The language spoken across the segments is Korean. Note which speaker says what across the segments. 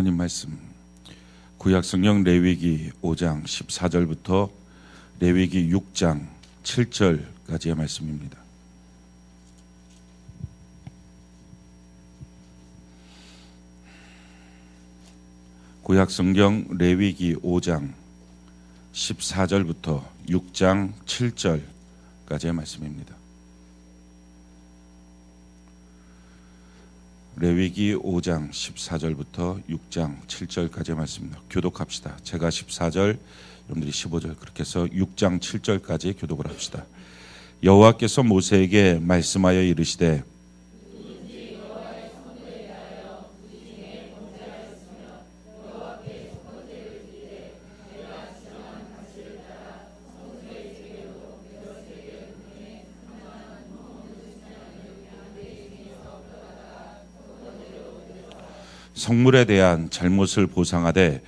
Speaker 1: 하나님 말씀 구약성경 레위기 5장 14절부터 레위기 6장 7절까지의 말씀입니다. 구약성경 레위기 5장 14절부터 6장 7절까지의 말씀입니다. 레위기 5장 14절부터 6장 7절까지의 말씀입니다. 교독합시다. 제가 14절, 여러분들이 15절, 그렇게 해서 6장 7절까지 교독을 합시다. 여호와께서 모세에게 말씀하여 이르시되 성물에 대한 잘못을 보상하되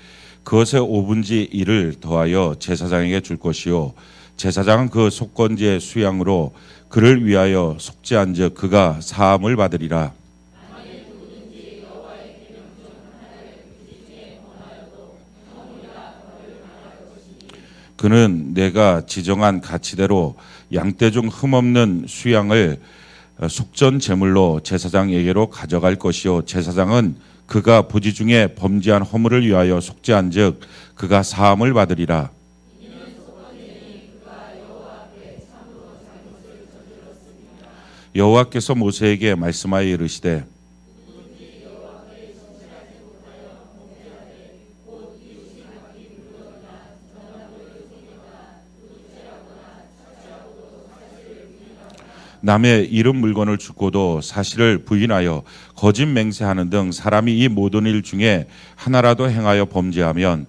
Speaker 1: 그것의 5분의 1을 더하여 제사장에게 줄 것이요 제사장은 그 속건제의 수양으로 그를 위하여 속죄한즉 그가 사함을 받으리라. 그는 내가 지정한 가치대로 양떼 중 흠없는 수양을 속전 제물로 제사장에게로 가져갈 것이요 제사장은 그가 부지 중에 범죄한 허물을 위하여 속죄한즉 그가 사함을 받으리라. 여호와께서 모세에게 말씀하여 이르시되 남의 잃은 물건을 주고도 사실을 부인하여 거짓 맹세하는 등 사람이 이 모든 일 중에 하나라도 행하여 범죄하면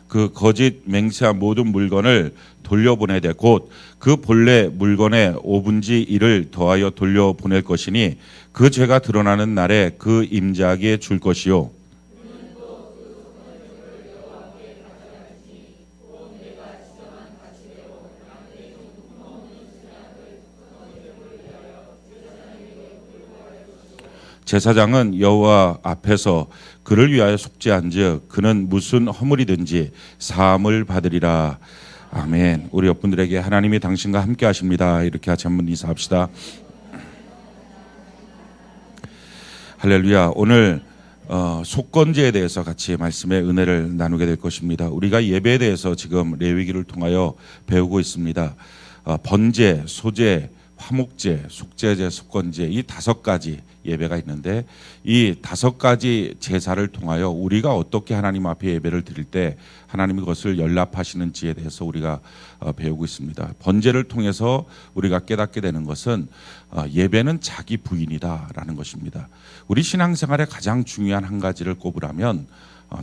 Speaker 1: 그 거짓 맹세한 모든 물건을 돌려보내되 곧 그 본래 물건의 5분의 1을 더하여 돌려보낼 것이니 그 죄가 드러나는 날에 그 임자에게 줄 것이요 제사장은 여호와 앞에서 그를 위하여 속죄한즉 그는 무슨 허물이든지 사함을 받으리라. 아멘. 우리 옆분들에게 하나님이 당신과 함께 하십니다. 이렇게 같이 한번 인사합시다. 할렐루야. 오늘 속건제에 대해서 같이 말씀의 은혜를 나누게 될 것입니다. 우리가 예배에 대해서 지금 레위기를 통하여 배우고 있습니다. 번제, 소제, 화목제, 속죄제, 속건제 이 5가지 예배가 있는데 이 5가지 제사를 통하여 우리가 어떻게 하나님 앞에 예배를 드릴 때 하나님이 그것을 연락하시는지에 대해서 우리가 배우고 있습니다. 번제를 통해서 우리가 깨닫게 되는 것은 예배는 자기 부인이다라는 것입니다. 우리 신앙생활에 가장 중요한 한 가지를 꼽으라면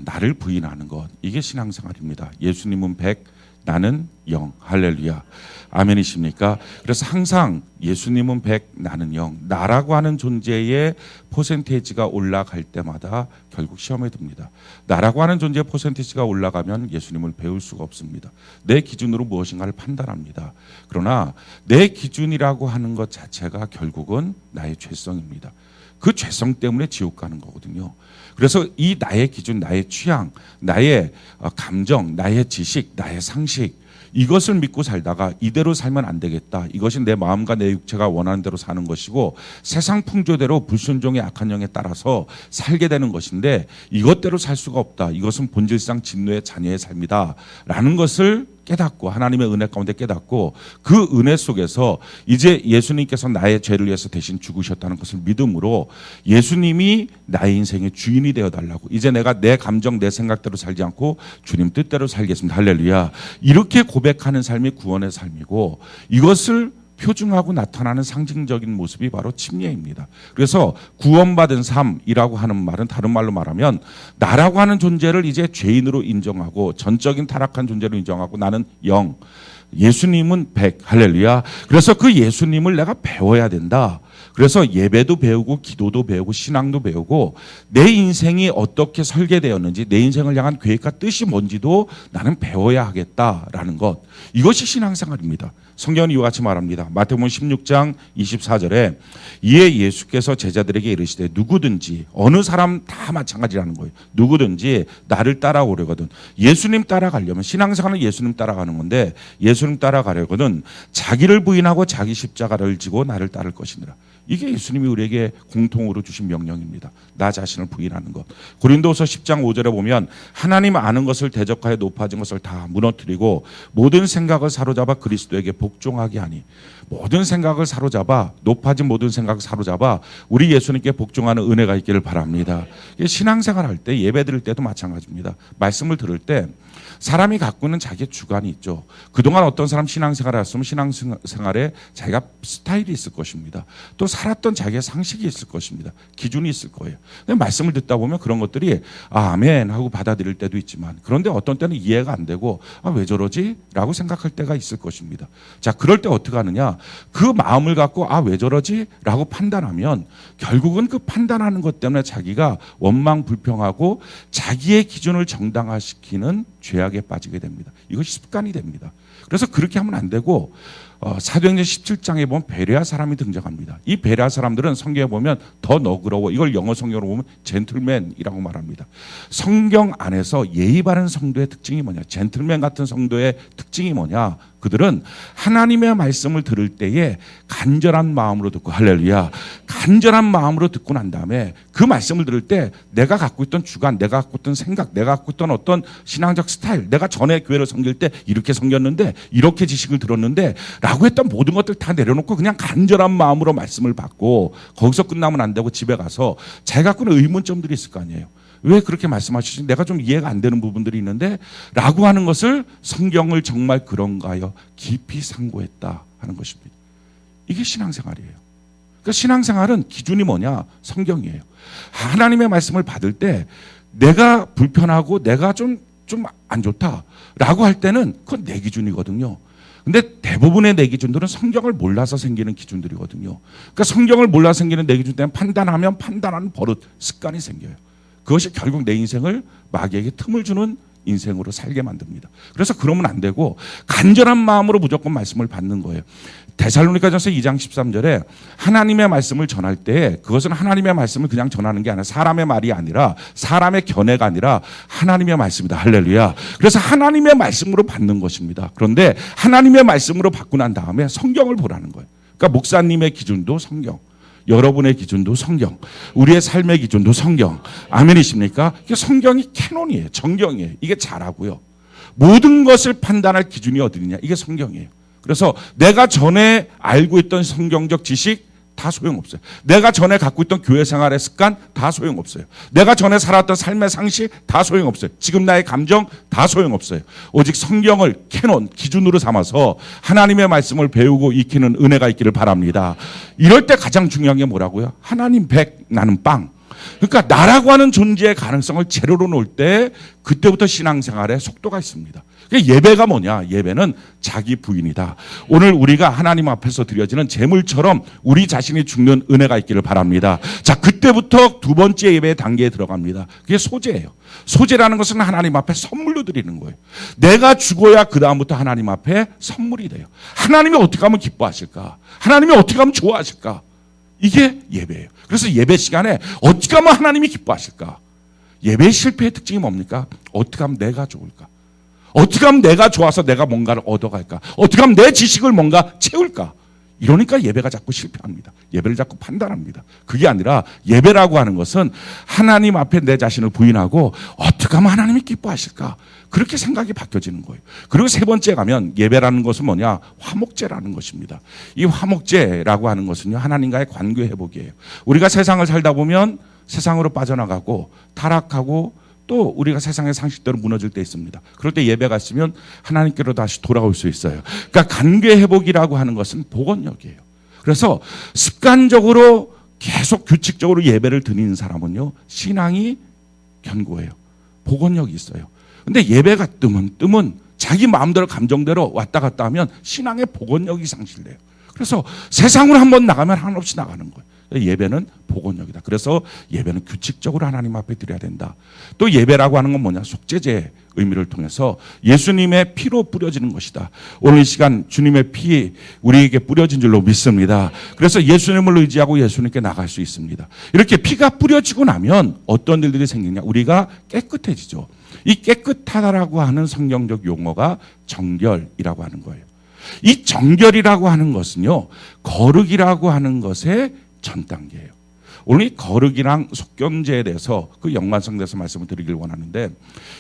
Speaker 1: 나를 부인하는 것, 이게 신앙생활입니다. 예수님은 100, 나는 0. 할렐루야. 아멘이십니까? 그래서 항상 예수님은 100, 나는 0. 나라고 하는 존재의 퍼센테이지가 올라갈 때마다 결국 시험에 듭니다. 나라고 하는 존재의 퍼센테이지가 올라가면 예수님을 배울 수가 없습니다. 내 기준으로 무엇인가를 판단합니다. 그러나 내 기준이라고 하는 것 자체가 결국은 나의 죄성입니다. 그 죄성 때문에 지옥 가는 거거든요. 그래서 이 나의 기준, 나의 취향, 나의 감정, 나의 지식, 나의 상식 이것을 믿고 살다가 이대로 살면 안 되겠다. 이것이 내 마음과 내 육체가 원하는 대로 사는 것이고 세상 풍조대로 불순종의 악한 영에 따라서 살게 되는 것인데 이것대로 살 수가 없다. 이것은 본질상 진노의 자녀의 삶이다. 라는 것을 깨닫고 하나님의 은혜 가운데 깨닫고 그 은혜 속에서 이제 예수님께서 나의 죄를 위해서 대신 죽으셨다는 것을 믿음으로 예수님이 나의 인생의 주인이 되어달라고 이제 내가 내 감정 내 생각대로 살지 않고 주님 뜻대로 살겠습니다. 할렐루야. 이렇게 고백하는 삶이 구원의 삶이고 이것을 표준하고 나타나는 상징적인 모습이 바로 침례입니다. 그래서 구원받은 삶이라고 하는 말은 다른 말로 말하면 나라고 하는 존재를 이제 죄인으로 인정하고 전적인 타락한 존재로 인정하고 나는 0, 예수님은 100. 할렐루야. 그래서 그 예수님을 내가 배워야 된다. 그래서 예배도 배우고 기도도 배우고 신앙도 배우고 내 인생이 어떻게 설계되었는지 내 인생을 향한 계획과 뜻이 뭔지도 나는 배워야 하겠다라는 것. 이것이 신앙생활입니다. 성경은 이와 같이 말합니다. 마태복음 16장 24절에 이에 예수께서 제자들에게 이르시되 누구든지 어느 사람 다 마찬가지라는 거예요. 누구든지 나를 따라오려거든. 예수님 따라가려면 신앙생활은 예수님 따라가는 건데 예수님 따라가려거든 자기를 부인하고 자기 십자가를 지고 나를 따를 것이니라. 이게 예수님이 우리에게 공통으로 주신 명령입니다. 나 자신을 부인하는 것. 고린도서 10장 5절에 보면 하나님 아는 것을 대적하여 높아진 것을 다 무너뜨리고 모든 생각을 사로잡아 그리스도에게 복종하게 하니 모든 생각을 사로잡아 높아진 모든 생각을 사로잡아 우리 예수님께 복종하는 은혜가 있기를 바랍니다. 신앙생활 할 때 예배 드릴 때도 마찬가지입니다. 말씀을 들을 때 사람이 갖고 있는 자기의 주관이 있죠. 그동안 어떤 사람 신앙생활을 했으면 신앙생활에 자기가 스타일이 있을 것입니다. 또 살았던 자기의 상식이 있을 것입니다. 기준이 있을 거예요. 말씀을 듣다 보면 그런 것들이 아멘 하고 받아들일 때도 있지만 그런데 어떤 때는 이해가 안 되고 왜 저러지? 라고 생각할 때가 있을 것입니다. 자, 그럴 때 어떻게 하느냐? 그 마음을 갖고 왜 저러지? 라고 판단하면 결국은 그 판단하는 것 때문에 자기가 원망 불평하고 자기의 기준을 정당화시키는 죄악에 빠지게 됩니다. 이것이 습관이 됩니다. 그래서 그렇게 하면 안 되고 사도행전 17장에 보면 베레아 사람이 등장합니다. 이 베레아 사람들은 성경에 보면 더 너그러워. 이걸 영어 성경으로 보면 젠틀맨이라고 말합니다. 성경 안에서 예의 바른 성도의 특징이 뭐냐? 젠틀맨 같은 성도의 특징이 뭐냐? 그들은 하나님의 말씀을 들을 때에 간절한 마음으로 듣고 할렐루야. 간절한 마음으로 듣고 난 다음에 그 말씀을 들을 때 내가 갖고 있던 주관, 내가 갖고 있던 생각, 내가 갖고 있던 어떤 신앙적 스타일, 내가 전에 교회를 섬길 때 이렇게 섬겼는데 이렇게 지식을 들었는데 라고 했던 모든 것들 다 내려놓고 그냥 간절한 마음으로 말씀을 받고 거기서 끝나면 안 되고 집에 가서 자기가 갖고 있는 의문점들이 있을 거 아니에요. 왜 그렇게 말씀하시지? 내가 좀 이해가 안 되는 부분들이 있는데 라고 하는 것을 성경을 정말 그런가요? 깊이 상고했다 하는 것입니다. 이게 신앙생활이에요. 그러니까 신앙생활은 기준이 뭐냐? 성경이에요. 하나님의 말씀을 받을 때 내가 불편하고 내가 좀 안 좋다라고 할 때는 그건 내 기준이거든요. 근데 대부분의 내 기준들은 성경을 몰라서 생기는 기준들이거든요. 그러니까 성경을 몰라서 생기는 내 기준 때문에 판단하면 판단하는 버릇, 습관이 생겨요. 그것이 결국 내 인생을 마귀에게 틈을 주는 인생으로 살게 만듭니다. 그래서 그러면 안 되고 간절한 마음으로 무조건 말씀을 받는 거예요. 데살로니가전서 2장 13절에 하나님의 말씀을 전할 때 그것은 하나님의 말씀을 그냥 전하는 게 아니라 사람의 말이 아니라 사람의 견해가 아니라 하나님의 말씀이다. 할렐루야. 그래서 하나님의 말씀으로 받는 것입니다. 그런데 하나님의 말씀으로 받고 난 다음에 성경을 보라는 거예요. 그러니까 목사님의 기준도 성경, 여러분의 기준도 성경, 우리의 삶의 기준도 성경. 아멘이십니까? 이게 성경이 캐논이에요. 정경이에요. 이게 잘하고요. 모든 것을 판단할 기준이 어디 있냐? 이게 성경이에요. 그래서 내가 전에 알고 있던 성경적 지식 다 소용없어요. 내가 전에 갖고 있던 교회 생활의 습관 다 소용없어요. 내가 전에 살았던 삶의 상식 다 소용없어요. 지금 나의 감정 다 소용없어요. 오직 성경을 캐논, 기준으로 삼아서 하나님의 말씀을 배우고 익히는 은혜가 있기를 바랍니다. 이럴 때 가장 중요한 게 뭐라고요? 하나님 100, 나는 빵. 그러니까 나라고 하는 존재의 가능성을 제로로 놓을 때 그때부터 신앙생활에 속도가 있습니다. 예배가 뭐냐? 예배는 자기 부인이다. 오늘 우리가 하나님 앞에서 드려지는 제물처럼 우리 자신이 죽는 은혜가 있기를 바랍니다. 자, 그때부터 두 번째 예배의 단계에 들어갑니다. 그게 소제예요. 소제라는 것은 하나님 앞에 선물로 드리는 거예요. 내가 죽어야 그 다음부터 하나님 앞에 선물이 돼요. 하나님이 어떻게 하면 기뻐하실까? 하나님이 어떻게 하면 좋아하실까? 이게 예배예요. 그래서 예배 시간에 어떻게 하면 하나님이 기뻐하실까? 예배의 실패의 특징이 뭡니까? 어떻게 하면 내가 좋을까? 어떻게 하면 내가 좋아서 내가 뭔가를 얻어갈까? 어떻게 하면 내 지식을 뭔가 채울까? 이러니까 예배가 자꾸 실패합니다. 예배를 자꾸 판단합니다. 그게 아니라 예배라고 하는 것은 하나님 앞에 내 자신을 부인하고 어떻게 하면 하나님이 기뻐하실까? 그렇게 생각이 바뀌어지는 거예요. 그리고 세 번째 가면 예배라는 것은 뭐냐? 화목제라는 것입니다. 이 화목제라고 하는 것은요, 하나님과의 관계 회복이에요. 우리가 세상을 살다 보면 세상으로 빠져나가고 타락하고 또 우리가 세상의 상식대로 무너질 때 있습니다. 그럴 때 예배가 있으면 하나님께로 다시 돌아올 수 있어요. 그러니까 관계 회복이라고 하는 것은 복원력이에요. 그래서 습관적으로 계속 규칙적으로 예배를 드리는 사람은요, 신앙이 견고해요. 복원력이 있어요. 근데 예배가 뜨문 자기 마음대로 감정대로 왔다 갔다 하면 신앙의 복원력이 상실돼요. 그래서 세상으로 한번 나가면 한없이 나가는 거예요. 예배는 복원력이다. 그래서 예배는 규칙적으로 하나님 앞에 드려야 된다. 또 예배라고 하는 건 뭐냐? 속죄제의 의미를 통해서 예수님의 피로 뿌려지는 것이다. 오늘 이 시간 주님의 피 우리에게 뿌려진 줄로 믿습니다. 그래서 예수님을 의지하고 예수님께 나갈 수 있습니다. 이렇게 피가 뿌려지고 나면 어떤 일들이 생기냐? 우리가 깨끗해지죠. 이 깨끗하다라고 하는 성경적 용어가 정결이라고 하는 거예요. 이 정결이라고 하는 것은요, 거룩이라고 하는 것의 전 단계예요. 오늘 이 거룩이랑 속견제에 대해서 그 연관성돼서 말씀을 드리길 원하는데,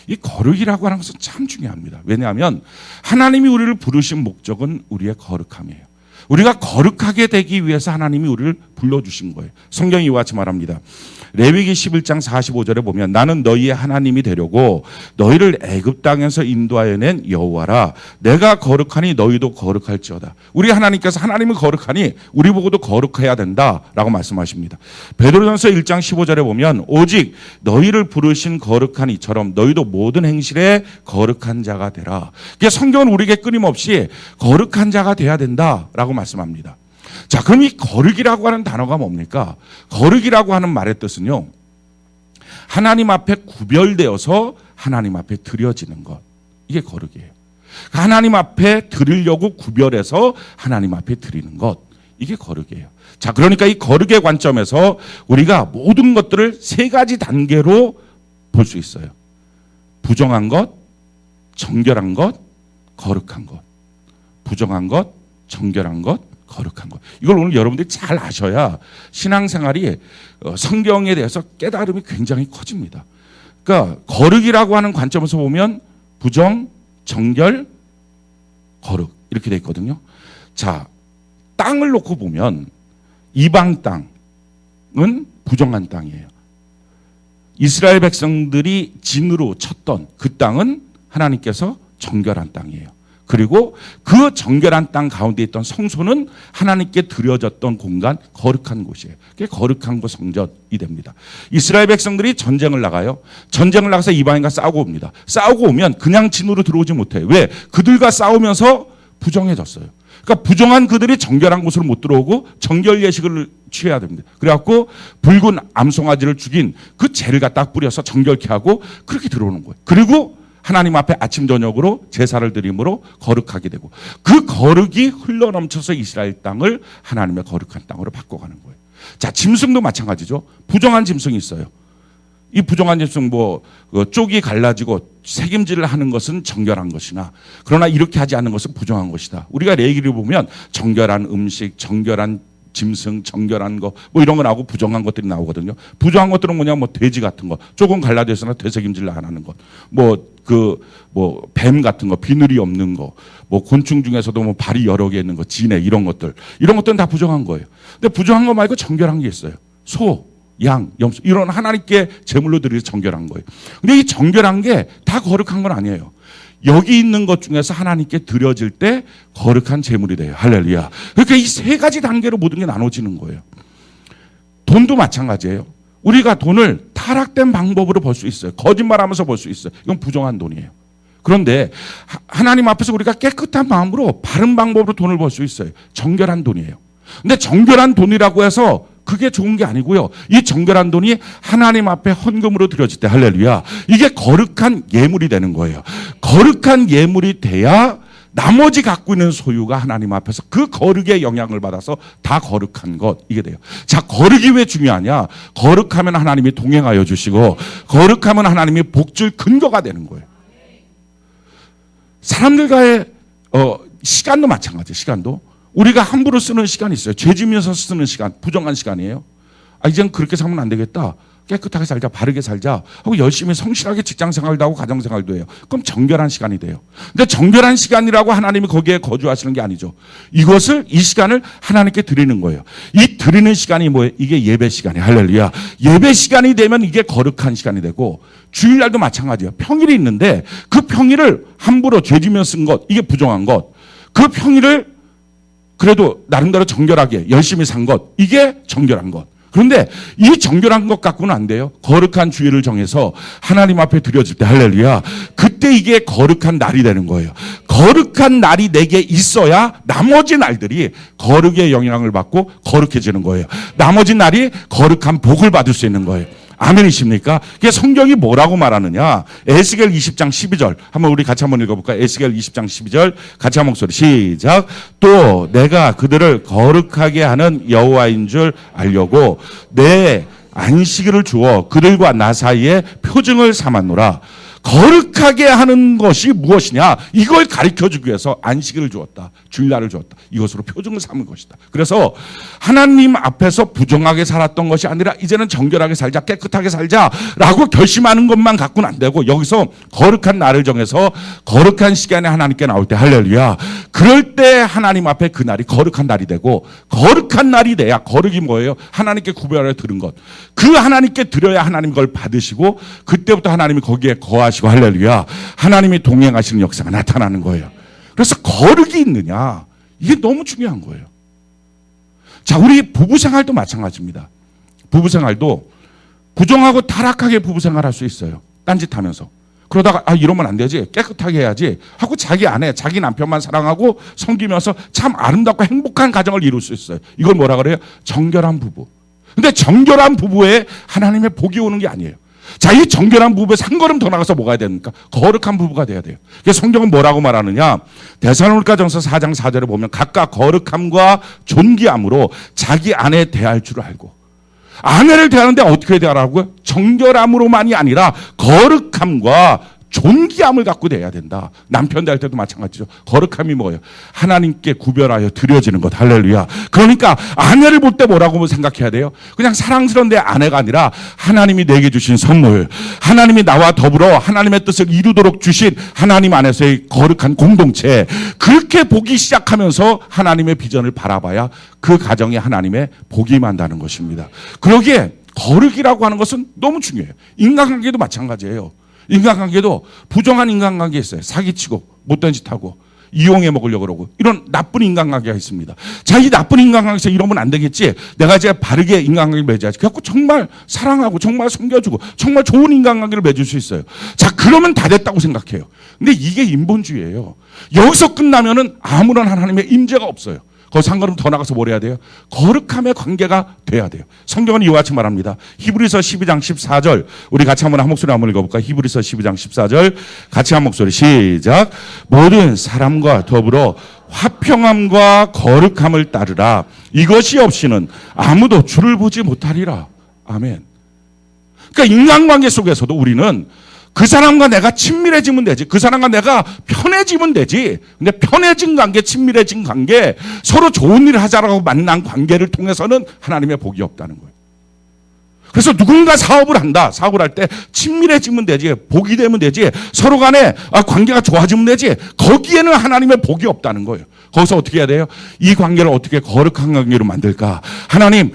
Speaker 1: 이 거룩이라고 하는 것은 참 중요합니다. 왜냐하면 하나님이 우리를 부르신 목적은 우리의 거룩함이에요. 우리가 거룩하게 되기 위해서 하나님이 우리를 불러주신 거예요. 성경이 이와 같이 말합니다. 레위기 11장 45절에 보면 나는 너희의 하나님이 되려고 너희를 애굽 땅에서 인도하여 낸 여호와라. 내가 거룩하니 너희도 거룩할지어다. 우리 하나님께서 하나님을 거룩하니 우리 보고도 거룩해야 된다라고 말씀하십니다. 베드로전서 1장 15절에 보면 오직 너희를 부르신 거룩한 이처럼 너희도 모든 행실에 거룩한 자가 되라. 성경은 우리에게 끊임없이 거룩한 자가 돼야 된다라고 말씀합니다. 자, 그럼 이 거룩이라고 하는 단어가 뭡니까? 거룩이라고 하는 말의 뜻은요, 하나님 앞에 구별되어서 하나님 앞에 드려지는 것. 이게 거룩이에요. 하나님 앞에 드리려고 구별해서 하나님 앞에 드리는 것. 이게 거룩이에요. 자, 그러니까 이 거룩의 관점에서 우리가 모든 것들을 세 가지 단계로 볼 수 있어요. 부정한 것, 정결한 것, 거룩한 것. 부정한 것, 정결한 것, 거룩한 것. 이걸 오늘 여러분들이 잘 아셔야 신앙생활이 성경에 대해서 깨달음이 굉장히 커집니다. 그러니까 거룩이라고 하는 관점에서 보면 부정, 정결, 거룩 이렇게 돼 있거든요. 자, 땅을 놓고 보면 이방 땅은 부정한 땅이에요. 이스라엘 백성들이 진으로 쳤던 그 땅은 하나님께서 정결한 땅이에요. 그리고 그 정결한 땅 가운데 있던 성소는 하나님께 드려졌던 공간, 거룩한 곳이에요. 그게 거룩한 곳 성전이 됩니다. 이스라엘 백성들이 전쟁을 나가요. 전쟁을 나가서 이방인과 싸우고 옵니다. 싸우고 오면 그냥 진으로 들어오지 못해요. 왜? 그들과 싸우면서 부정해졌어요. 그러니까 부정한 그들이 정결한 곳으로 못 들어오고 정결 예식을 취해야 됩니다. 그래갖고 붉은 암송아지를 죽인 그 죄를 갖다 뿌려서 정결케 하고 그렇게 들어오는 거예요. 그리고 하나님 앞에 아침 저녁으로 제사를 드림으로 거룩하게 되고 그 거룩이 흘러넘쳐서 이스라엘 땅을 하나님의 거룩한 땅으로 바꿔가는 거예요. 자, 짐승도 마찬가지죠. 부정한 짐승이 있어요. 이 부정한 짐승 쪽이 갈라지고 책임질을 하는 것은 정결한 것이나 그러나 이렇게 하지 않는 것은 부정한 것이다. 우리가 레위기를 보면 정결한 음식, 정결한 짐승, 정결한 거, 이런 거 나오고 부정한 것들이 나오거든요. 부정한 것들은 뭐냐, 돼지 같은 거, 조금 갈라져서나 되새김질 안 하는 것, 뱀 같은 거, 비늘이 없는 거, 곤충 중에서도 발이 여러 개 있는 거, 진해, 이런 것들은 다 부정한 거예요. 근데 부정한 거 말고 정결한 게 있어요. 소, 양, 염소, 이런 하나님께 제물로 드리는 정결한 거예요. 근데 이 정결한 게 다 거룩한 건 아니에요. 여기 있는 것 중에서 하나님께 드려질 때 거룩한 제물이 돼요. 할렐루야. 그러니까 이 세 가지 단계로 모든 게 나눠지는 거예요. 돈도 마찬가지예요. 우리가 돈을 타락된 방법으로 벌 수 있어요. 거짓말하면서 벌 수 있어요. 이건 부정한 돈이에요. 그런데 하나님 앞에서 우리가 깨끗한 마음으로 바른 방법으로 돈을 벌 수 있어요. 정결한 돈이에요. 근데 정결한 돈이라고 해서 그게 좋은 게 아니고요. 이 정결한 돈이 하나님 앞에 헌금으로 드려질 때 할렐루야. 이게 거룩한 예물이 되는 거예요. 거룩한 예물이 돼야 나머지 갖고 있는 소유가 하나님 앞에서 그 거룩의 영향을 받아서 다 거룩한 것 이게 돼요. 자, 거룩이 왜 중요하냐? 거룩하면 하나님이 동행하여 주시고 거룩하면 하나님이 복줄 근거가 되는 거예요. 사람들과의 시간도 마찬가지예요. 시간도. 우리가 함부로 쓰는 시간이 있어요. 죄 지면서 쓰는 시간, 부정한 시간이에요. 이젠 그렇게 살면 안 되겠다. 깨끗하게 살자, 바르게 살자 하고 열심히 성실하게 직장생활도 하고 가정생활도 해요. 그럼 정결한 시간이 돼요. 근데 정결한 시간이라고 하나님이 거기에 거주하시는 게 아니죠. 이 시간을 하나님께 드리는 거예요. 이 드리는 시간이 뭐예요? 이게 예배 시간이에요. 할렐루야. 예배 시간이 되면 이게 거룩한 시간이 되고 주일날도 마찬가지예요. 평일이 있는데 그 평일을 함부로 죄 지면 쓴 것, 이게 부정한 것. 그 평일을 그래도 나름대로 정결하게 열심히 산 것, 이게 정결한 것. 그런데 이 정결한 것 갖고는 안 돼요. 거룩한 주일을 정해서 하나님 앞에 드려질 때 할렐루야. 그때 이게 거룩한 날이 되는 거예요. 거룩한 날이 내게 있어야 나머지 날들이 거룩의 영향을 받고 거룩해지는 거예요. 나머지 날이 거룩한 복을 받을 수 있는 거예요. 아멘이십니까? 그게 성경이 뭐라고 말하느냐? 에스겔 20장 12절. 한번 우리 같이 한번 읽어볼까요? 에스겔 20장 12절. 같이 한 목소리 시작. 또 내가 그들을 거룩하게 하는 여호와인 줄 알려고 내 안식일을 주어 그들과 나 사이에 표징을 삼았노라. 거룩하게 하는 것이 무엇이냐? 이걸 가르쳐주기 위해서 안식일을 주었다. 주일날을 주었다. 이것으로 표징을 삼은 것이다. 그래서 하나님 앞에서 부정하게 살았던 것이 아니라 이제는 정결하게 살자, 깨끗하게 살자라고 결심하는 것만 갖고는 안 되고 여기서 거룩한 날을 정해서 거룩한 시간에 하나님께 나올 때 할렐루야. 그럴 때 하나님 앞에 그 날이 거룩한 날이 되고 거룩한 날이 돼야 거룩이 뭐예요? 하나님께 구별하여 드린 것. 그 하나님께 드려야 하나님 그걸 받으시고 그때부터 하나님이 거기에 거하시고 할렐루야. 하나님이 동행하시는 역사가 나타나는 거예요. 그래서 거룩이 있느냐 이게 너무 중요한 거예요. 자, 우리 부부생활도 마찬가지입니다. 부부생활도 부정하고 타락하게 부부생활할 수 있어요. 딴짓하면서 그러다가 이러면 안 되지, 깨끗하게 해야지 하고 자기 아내 자기 남편만 사랑하고 섬기면서 참 아름답고 행복한 가정을 이룰 수 있어요. 이걸 뭐라 그래요? 정결한 부부. 근데 정결한 부부에 하나님의 복이 오는 게 아니에요. 자, 이 정결한 부부에서 한 걸음 더 나가서 뭐가 돼야 됩니까? 거룩한 부부가 돼야 돼요. 그래서 성경은 뭐라고 말하느냐? 데살로니가전서 4장 4절에 보면 각각 거룩함과 존귀함으로 자기 아내 대할 줄 알고. 아내를 대하는데 어떻게 대하라고요? 정결함으로만이 아니라 거룩함과 존귀함을 갖고 대해야 된다. 남편 대할 때도 마찬가지죠. 거룩함이 뭐예요? 하나님께 구별하여 드려지는 것. 할렐루야. 그러니까 아내를 볼 때 뭐라고 생각해야 돼요? 그냥 사랑스러운 내 아내가 아니라 하나님이 내게 주신 선물, 하나님이 나와 더불어 하나님의 뜻을 이루도록 주신 하나님 안에서의 거룩한 공동체, 그렇게 보기 시작하면서 하나님의 비전을 바라봐야 그 가정에 하나님의 복이 임한다는 것입니다. 그러기에 거룩이라고 하는 것은 너무 중요해요. 인간관계도 마찬가지예요. 인간관계도 부정한 인간관계 있어요. 사기치고 못된 짓 하고 이용해 먹으려고 그러고 이런 나쁜 인간관계가 있습니다. 자, 이 나쁜 인간관계에서 이러면 안 되겠지. 내가 이제 바르게 인간관계를 맺어야지. 그래갖고 정말 사랑하고 정말 섬겨주고 정말 좋은 인간관계를 맺을 수 있어요. 자, 그러면 다 됐다고 생각해요. 근데 이게 인본주의예요. 여기서 끝나면은 아무런 하나님의 임재가 없어요. 거기서 한 걸음 더 나가서 뭘 해야 돼요? 거룩함의 관계가 돼야 돼요. 성경은 이와 같이 말합니다. 히브리서 12장 14절. 우리 같이 한번 한 목소리 한번 읽어볼까요? 히브리서 12장 14절. 같이 한 목소리 시작. 모든 사람과 더불어 화평함과 거룩함을 따르라. 이것이 없이는 아무도 주를 보지 못하리라. 아멘. 그러니까 인간관계 속에서도 우리는 그 사람과 내가 친밀해지면 되지. 그 사람과 내가 편해지면 되지. 근데 편해진 관계, 친밀해진 관계, 서로 좋은 일을 하자라고 만난 관계를 통해서는 하나님의 복이 없다는 거예요. 그래서 누군가 사업을 한다. 사업을 할 때 친밀해지면 되지. 복이 되면 되지. 서로 간에 관계가 좋아지면 되지. 거기에는 하나님의 복이 없다는 거예요. 거기서 어떻게 해야 돼요? 이 관계를 어떻게 거룩한 관계로 만들까? 하나님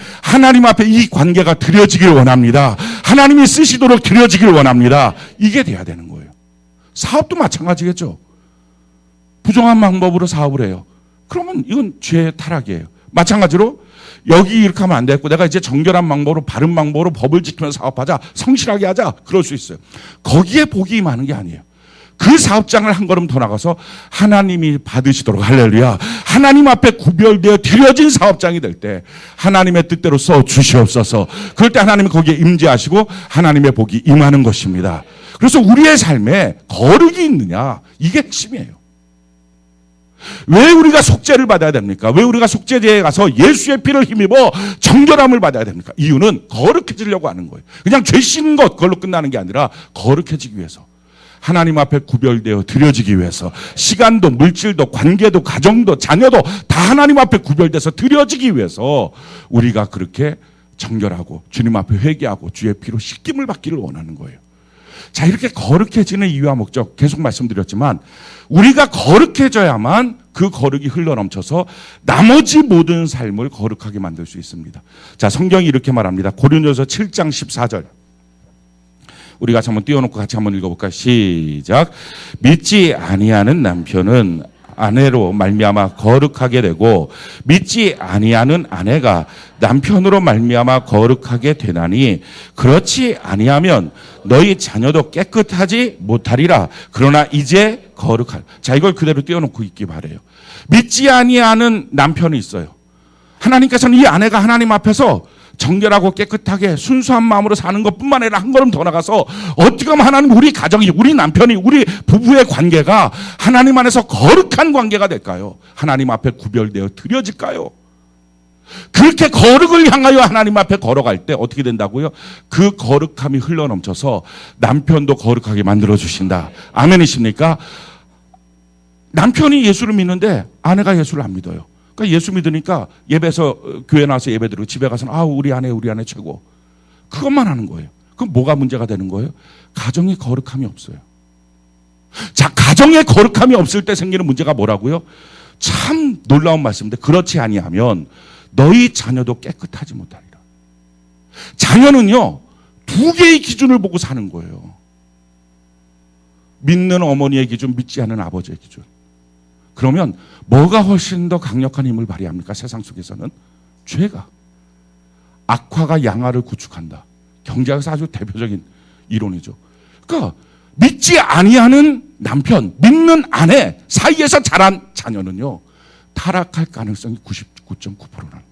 Speaker 1: 앞에 이 관계가 드려지길 원합니다. 하나님이 쓰시도록 드려지길 원합니다. 이게 돼야 되는 거예요. 사업도 마찬가지겠죠. 부정한 방법으로 사업을 해요. 그러면 이건 죄의 타락이에요. 마찬가지로 여기 이렇게 하면 안 되겠고 내가 이제 정결한 방법으로 바른 방법으로 법을 지키면서 사업하자, 성실하게 하자, 그럴 수 있어요. 거기에 복이 임하는 게 아니에요. 그 사업장을 한 걸음 더 나가서 하나님이 받으시도록 할렐루야. 하나님 앞에 구별되어 드려진 사업장이 될 때 하나님의 뜻대로 써 주시옵소서. 그럴 때 하나님이 거기에 임재하시고 하나님의 복이 임하는 것입니다. 그래서 우리의 삶에 거룩이 있느냐, 이게 핵심이에요. 왜 우리가 속죄를 받아야 됩니까? 왜 우리가 속죄제에 가서 예수의 피를 힘입어 정결함을 받아야 됩니까? 이유는 거룩해지려고 하는 거예요. 그냥 죄 씻는 것 그걸로 끝나는 게 아니라 거룩해지기 위해서, 하나님 앞에 구별되어 드려지기 위해서, 시간도 물질도 관계도 가정도 자녀도 다 하나님 앞에 구별돼서 드려지기 위해서 우리가 그렇게 정결하고 주님 앞에 회개하고 주의 피로 씻김을 받기를 원하는 거예요. 자, 이렇게 거룩해지는 이유와 목적 계속 말씀드렸지만 우리가 거룩해져야만 그 거룩이 흘러넘쳐서 나머지 모든 삶을 거룩하게 만들 수 있습니다. 자, 성경이 이렇게 말합니다. 고린도서 7장 14절. 우리 같이 한번 띄워놓고 같이 한번 읽어볼까요? 시작. 믿지 아니하는 남편은 아내로 말미암아 거룩하게 되고 믿지 아니하는 아내가 남편으로 말미암아 거룩하게 되나니 그렇지 아니하면 너희 자녀도 깨끗하지 못하리라. 그러나 이제 거룩할. 자, 이걸 그대로 띄워놓고 있기 바래요. 믿지 아니하는 남편이 있어요. 하나님께서는 이 아내가 하나님 앞에서 정결하고 깨끗하게 순수한 마음으로 사는 것뿐만 아니라 한 걸음 더 나가서 어떻게 하면 하나님 우리 가정이, 우리 남편이, 우리 부부의 관계가 하나님 안에서 거룩한 관계가 될까요? 하나님 앞에 구별되어 드려질까요? 그렇게 거룩을 향하여 하나님 앞에 걸어갈 때 어떻게 된다고요? 그 거룩함이 흘러넘쳐서 남편도 거룩하게 만들어주신다. 아멘이십니까? 남편이 예수를 믿는데 아내가 예수를 안 믿어요. 그러니까 예수 믿으니까 예배에서, 교회 나와서 예배 드리고 집에 가서는 우리 아내 최고. 그것만 하는 거예요. 그럼 뭐가 문제가 되는 거예요? 가정에 거룩함이 없어요. 자, 가정에 거룩함이 없을 때 생기는 문제가 뭐라고요? 참 놀라운 말씀인데, 그렇지 아니하면 너희 자녀도 깨끗하지 못하리라. 자녀는요, 두 개의 기준을 보고 사는 거예요. 믿는 어머니의 기준, 믿지 않는 아버지의 기준. 그러면 뭐가 훨씬 더 강력한 힘을 발휘합니까? 세상 속에서는 죄가. 악화가 양화를 구축한다. 경제학에서 아주 대표적인 이론이죠. 그러니까 믿지 아니하는 남편, 믿는 아내 사이에서 자란 자녀는요, 타락할 가능성이 99.9%라는 거예요.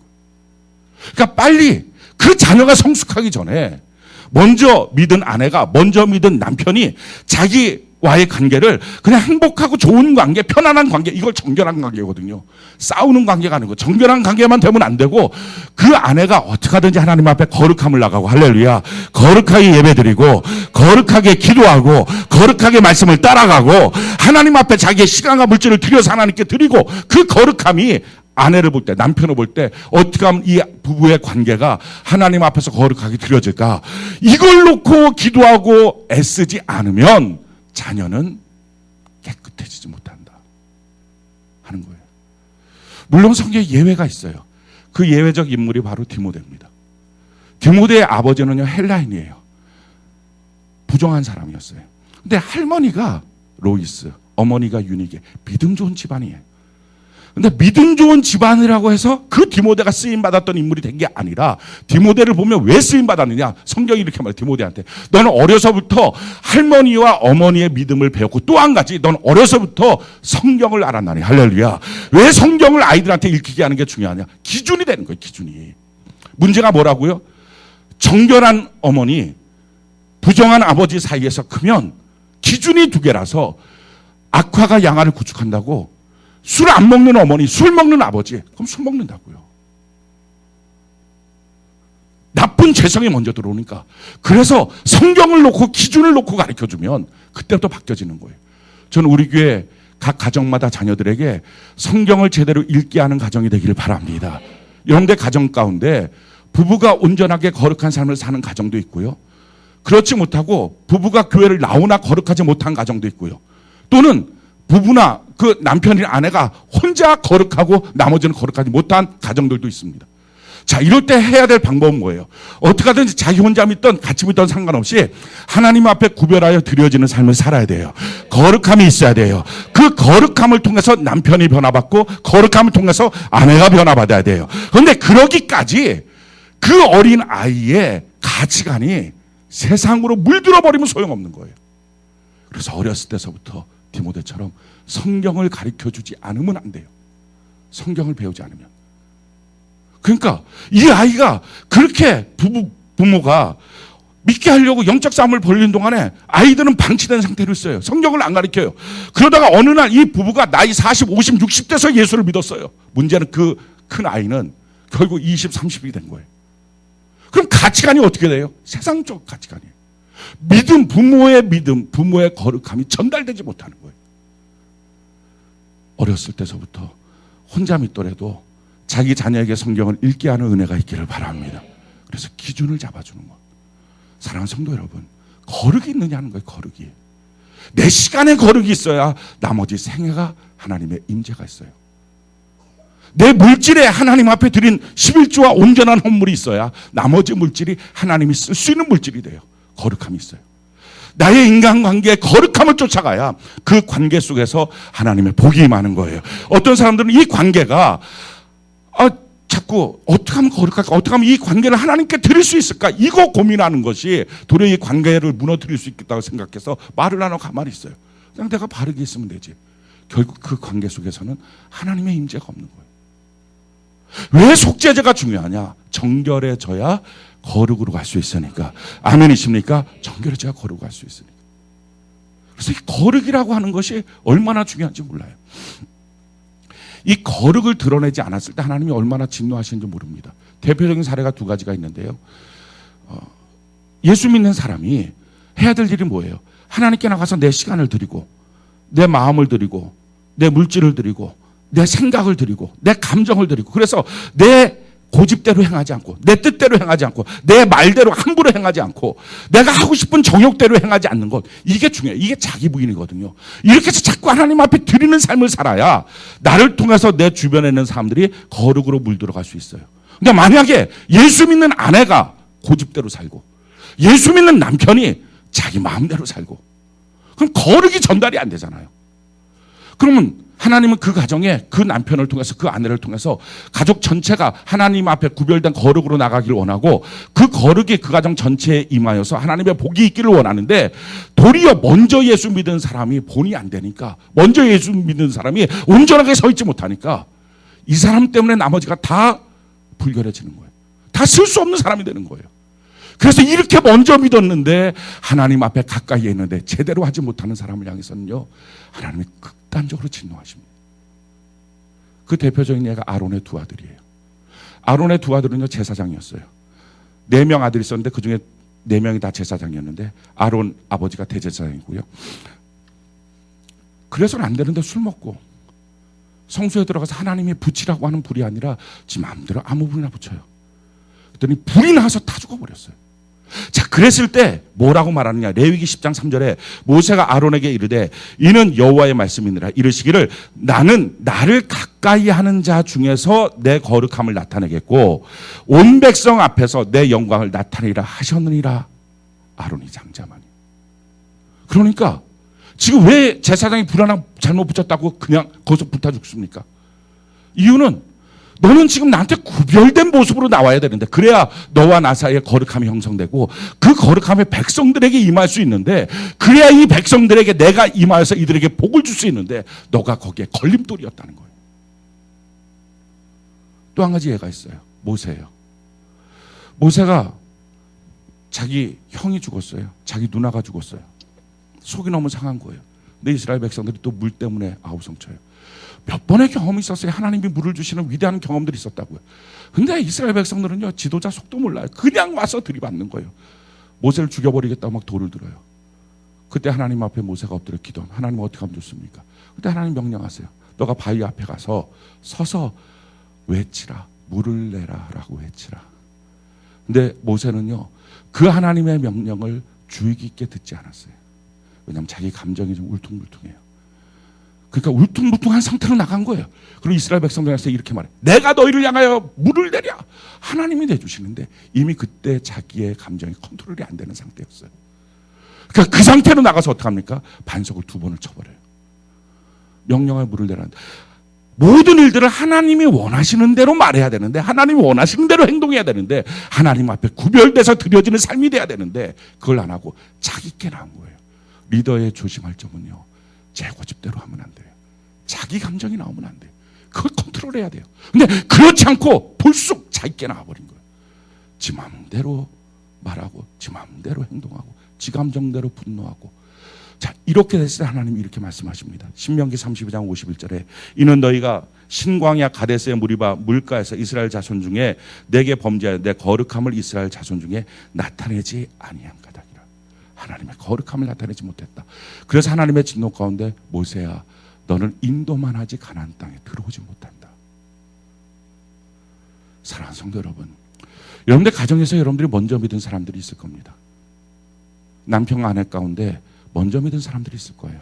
Speaker 1: 그러니까 빨리 그 자녀가 성숙하기 전에 먼저 믿은 아내가, 먼저 믿은 남편이 자기와의 관계를 그냥 행복하고 좋은 관계, 편안한 관계, 이걸 정결한 관계거든요. 싸우는 관계가 아니고 정결한 관계만 되면 안 되고, 그 아내가 어떻게 하든지 하나님 앞에 거룩함을 나가고, 할렐루야, 거룩하게 예배드리고 거룩하게 기도하고 거룩하게 말씀을 따라가고 하나님 앞에 자기의 시간과 물질을 들여서 하나님께 드리고, 그 거룩함이 아내를 볼 때, 남편을 볼 때 어떻게 하면 이 부부의 관계가 하나님 앞에서 거룩하게 드려질까? 이걸 놓고 기도하고 애쓰지 않으면 자녀는 깨끗해지지 못한다 하는 거예요. 물론 성경에 예외가 있어요. 그 예외적 인물이 바로 디모데입니다. 디모데의 아버지는요, 헬라인이에요. 부정한 사람이었어요. 근데 할머니가 로이스, 어머니가 유니게, 믿음 좋은 집안이에요. 근데 믿음 좋은 집안이라고 해서 그 디모데가 쓰임받았던 인물이 된 게 아니라, 디모데를 보면 왜 쓰임받았느냐? 성경이 이렇게 말해요. 디모데한테 너는 어려서부터 할머니와 어머니의 믿음을 배웠고, 또 한 가지 너는 어려서부터 성경을 알았나니. 할렐루야. 왜 성경을 아이들한테 읽히게 하는 게 중요하냐? 기준이 되는 거예요. 기준이. 문제가 뭐라고요? 정결한 어머니, 부정한 아버지 사이에서 크면 기준이 두 개라서 악화가 양화를 구축한다고. 술 안 먹는 어머니, 술 먹는 아버지, 그럼 술 먹는다고요. 나쁜 죄성이 먼저 들어오니까. 그래서 성경을 놓고 기준을 놓고 가르쳐주면 그때부터 바뀌어지는 거예요. 저는 우리 교회 각 가정마다 자녀들에게 성경을 제대로 읽게 하는 가정이 되기를 바랍니다. 이런데 가정 가운데 부부가 온전하게 거룩한 삶을 사는 가정도 있고요. 그렇지 못하고 부부가 교회를 나오나 거룩하지 못한 가정도 있고요. 또는 부부나 그 남편이나 아내가 혼자 거룩하고 나머지는 거룩하지 못한 가정들도 있습니다. 자, 이럴 때 해야 될 방법은 뭐예요? 어떻게 하든지 자기 혼자 믿던 같이 믿던 상관없이 하나님 앞에 구별하여 드려지는 삶을 살아야 돼요. 거룩함이 있어야 돼요. 그 거룩함을 통해서 남편이 변화받고 거룩함을 통해서 아내가 변화받아야 돼요. 그런데 그러기까지 그 어린 아이의 가치관이 세상으로 물들어 버리면 소용없는 거예요. 그래서 어렸을 때서부터 디모데처럼 성경을 가르쳐주지 않으면 안 돼요. 성경을 배우지 않으면. 그러니까 이 아이가 그렇게 부모가 믿게 하려고 영적 싸움을 벌이는 동안에 아이들은 방치된 상태로 있어요. 성경을 안 가르쳐요. 그러다가 어느 날 이 부부가 나이 40, 50, 60대서 예수를 믿었어요. 문제는 그 큰 아이는 결국 20, 30이 된 거예요. 그럼 가치관이 어떻게 돼요? 세상적 가치관이에요. 믿음, 부모의 거룩함이 전달되지 못하는 거예요. 어렸을 때서부터 혼자 믿더라도 자기 자녀에게 성경을 읽게 하는 은혜가 있기를 바랍니다. 그래서 기준을 잡아주는 것. 사랑하는 성도 여러분, 거룩이 있느냐는 거예요. 거룩이. 내 시간에 거룩이 있어야 나머지 생애가 하나님의 임재가 있어요. 내 물질에 하나님 앞에 드린 11조와 온전한 헌물이 있어야 나머지 물질이 하나님이 쓸 수 있는 물질이 돼요. 거룩함이 있어요. 나의 인간관계의 거룩함을 쫓아가야 그 관계 속에서 하나님의 복이 임하는 거예요. 어떤 사람들은 이 관계가 자꾸 어떻게 하면 거룩할까? 어떻게 하면 이 관계를 하나님께 드릴 수 있을까? 이거 고민하는 것이 도리어 이 관계를 무너뜨릴 수 있겠다고 생각해서 말을 안 하고 가만히 있어요. 그냥 내가 바르게 있으면 되지. 결국 그 관계 속에서는 하나님의 임재가 없는 거예요. 왜 속죄제가 중요하냐? 정결해져야 거룩으로 갈 수 있으니까. 아멘이십니까? 정결해져야 거룩으로 갈 수 있으니까. 그래서 이 거룩이라고 하는 것이 얼마나 중요한지 몰라요. 이 거룩을 드러내지 않았을 때 하나님이 얼마나 진노하시는지 모릅니다. 대표적인 사례가 두 가지가 있는데요. 예수 믿는 사람이 해야 될 일이 뭐예요? 하나님께 나가서 내 시간을 드리고 내 마음을 드리고 내 물질을 드리고 내 생각을 드리고 내 감정을 드리고, 그래서 내 고집대로 행하지 않고 내 뜻대로 행하지 않고 내 말대로 함부로 행하지 않고 내가 하고 싶은 정욕대로 행하지 않는 것, 이게 중요해요. 이게 자기 부인이거든요. 이렇게 해서 자꾸 하나님 앞에 드리는 삶을 살아야 나를 통해서 내 주변에 있는 사람들이 거룩으로 물들어갈 수 있어요. 근데 만약에 예수 믿는 아내가 고집대로 살고 예수 믿는 남편이 자기 마음대로 살고, 그럼 거룩이 전달이 안 되잖아요. 그러면 하나님은 그 가정에 그 남편을 통해서 그 아내를 통해서 가족 전체가 하나님 앞에 구별된 거룩으로 나가기를 원하고, 그 거룩이 그 가정 전체에 임하여서 하나님의 복이 있기를 원하는데, 도리어 먼저 예수 믿은 사람이 본이 안 되니까, 먼저 예수 믿은 사람이 온전하게 서 있지 못하니까 이 사람 때문에 나머지가 다 불결해지는 거예요. 다 쓸 수 없는 사람이 되는 거예요. 그래서 이렇게 먼저 믿었는데 하나님 앞에 가까이에 있는데 제대로 하지 못하는 사람을 향해서는요, 하나님이 극단적으로 진노하십니다. 그 대표적인 예가 아론의 두 아들이에요. 아론의 두 아들은요, 제사장이었어요. 4명 아들이 있었는데 그중에 4명이 다 제사장이었는데 아론 아버지가 대제사장이고요. 그래서는 안 되는데 술 먹고 성소에 들어가서 하나님이 붙이라고 하는 불이 아니라 지 마음대로 아무 불이나 붙여요. 그랬더니 불이 나서 다 죽어버렸어요. 자, 그랬을 때 뭐라고 말하느냐? 레위기 10장 3절에 모세가 아론에게 이르되 이는 여호와의 말씀이니라. 이르시기를 나는 나를 가까이 하는 자 중에서 내 거룩함을 나타내겠고 온 백성 앞에서 내 영광을 나타내리라 하셨느니라. 아론이 장자만이. 그러니까 지금 왜 제사장이 불 하나 잘못 붙였다고 그냥 거기서 불타 죽습니까? 이유는 너는 지금 나한테 구별된 모습으로 나와야 되는데, 그래야 너와 나 사이에 거룩함이 형성되고 그 거룩함이 백성들에게 임할 수 있는데, 그래야 이 백성들에게 내가 임하여서 이들에게 복을 줄 수 있는데 너가 거기에 걸림돌이었다는 거예요. 또 한 가지 예가 있어요. 모세예요. 모세가 자기 형이 죽었어요. 자기 누나가 죽었어요. 속이 너무 상한 거예요. 근데 이스라엘 백성들이 또 물 때문에 아우성쳐요. 몇 번의 경험이 있었어요. 하나님이 물을 주시는 위대한 경험들이 있었다고요. 근데 이스라엘 백성들은요, 지도자 속도 몰라요. 그냥 와서 들이받는 거예요. 모세를 죽여버리겠다고 막 돌을 들어요. 그때 하나님 앞에 모세가 엎드려 기도하면 하나님 어떻게 하면 좋습니까? 그때 하나님 명령하세요. 너가 바위 앞에 가서 서서 외치라. 물을 내라 라고 외치라. 근데 모세는요, 그 하나님의 명령을 주의 깊게 듣지 않았어요. 왜냐하면 자기 감정이 좀 울퉁불퉁해요. 그러니까 울퉁불퉁한 상태로 나간 거예요. 그리고 이스라엘 백성들한테 이렇게 말해. 내가 너희를 향하여 물을 내랴. 하나님이 내주시는데 이미 그때 자기의 감정이 컨트롤이 안 되는 상태였어요. 그러니까 그 상태로 나가서 어떡합니까? 반석을 2번을 쳐버려요. 명령하여 물을 내라는데, 모든 일들을 하나님이 원하시는 대로 말해야 되는데, 하나님이 원하시는 대로 행동해야 되는데, 하나님 앞에 구별돼서 드려지는 삶이 돼야 되는데 그걸 안 하고 자기께 나온 거예요. 리더의 조심할 점은요, 제 고집대로 하면 안 돼요. 자기 감정이 나오면 안 돼요. 그걸 컨트롤해야 돼요. 근데 그렇지 않고 불쑥 자기께 나와버린 거예요. 지 마음대로 말하고 지 마음대로 행동하고 지 감정대로 분노하고. 자, 이렇게 됐을 때 하나님이 이렇게 말씀하십니다. 신명기 32장 51절에 이는 너희가 신광야 가데스의 무리바 물가에서 이스라엘 자손 중에 내게 범죄하여 내 거룩함을 이스라엘 자손 중에 나타내지 아니한 까닭이라. 하나님의 거룩함을 나타내지 못했다. 그래서 하나님의 진노 가운데 모세야, 너는 인도만 하지 가나안 땅에 들어오지 못한다. 사랑하는 성도 여러분, 여러분들 가정에서 여러분들이 먼저 믿은 사람들이 있을 겁니다. 남편과 아내 가운데 먼저 믿은 사람들이 있을 거예요.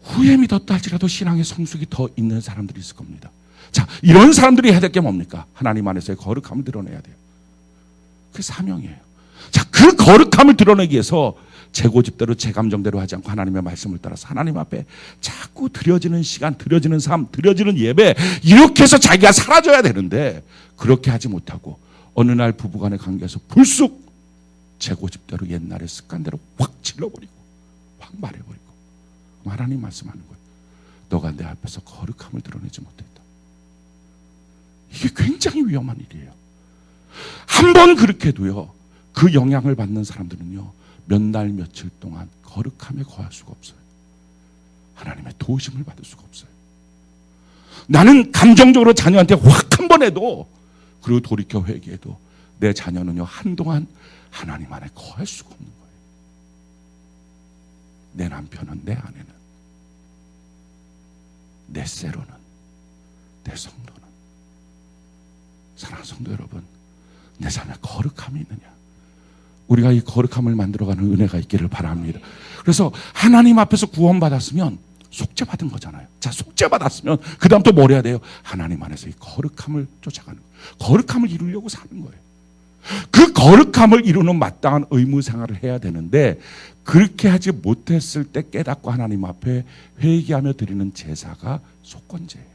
Speaker 1: 후에 믿었다 할지라도 신앙의 성숙이 더 있는 사람들이 있을 겁니다. 자, 이런 사람들이 해야 될 게 뭡니까? 하나님 안에서의 거룩함을 드러내야 돼요. 그게 사명이에요. 자, 그 거룩함을 드러내기 위해서 제 고집대로 제 감정대로 하지 않고 하나님의 말씀을 따라서 하나님 앞에 자꾸 드려지는 시간, 드려지는 삶, 드려지는 예배, 이렇게 해서 자기가 사라져야 되는데 그렇게 하지 못하고 어느 날 부부간의 관계에서 불쑥 제 고집대로 옛날의 습관대로 확 질러버리고 확 말해버리고 하나님 말씀하는 거예요. 너가 내 앞에서 거룩함을 드러내지 못했다. 이게 굉장히 위험한 일이에요. 한 번 그렇게 해도요, 그 영향을 받는 사람들은요, 몇 날 며칠 동안 거룩함에 거할 수가 없어요. 하나님의 도우심을 받을 수가 없어요. 나는 감정적으로 자녀한테 확 한 번 해도, 그리고 돌이켜 회개해도 내 자녀는요, 한동안 하나님 안에 거할 수가 없는 거예요. 내 남편은, 내 아내는, 내 세로는, 내 성도는. 사랑하는 성도 여러분, 내 삶에 거룩함이 있느냐? 우리가 이 거룩함을 만들어가는 은혜가 있기를 바랍니다. 그래서 하나님 앞에서 구원받았으면 속죄받은 거잖아요. 자, 속죄받았으면 그 다음 또 뭘 해야 돼요? 하나님 안에서 이 거룩함을 쫓아가는 거예요. 거룩함을 이루려고 사는 거예요. 그 거룩함을 이루는 마땅한 의무 생활을 해야 되는데, 그렇게 하지 못했을 때 깨닫고 하나님 앞에 회개하며 드리는 제사가 속건제예요.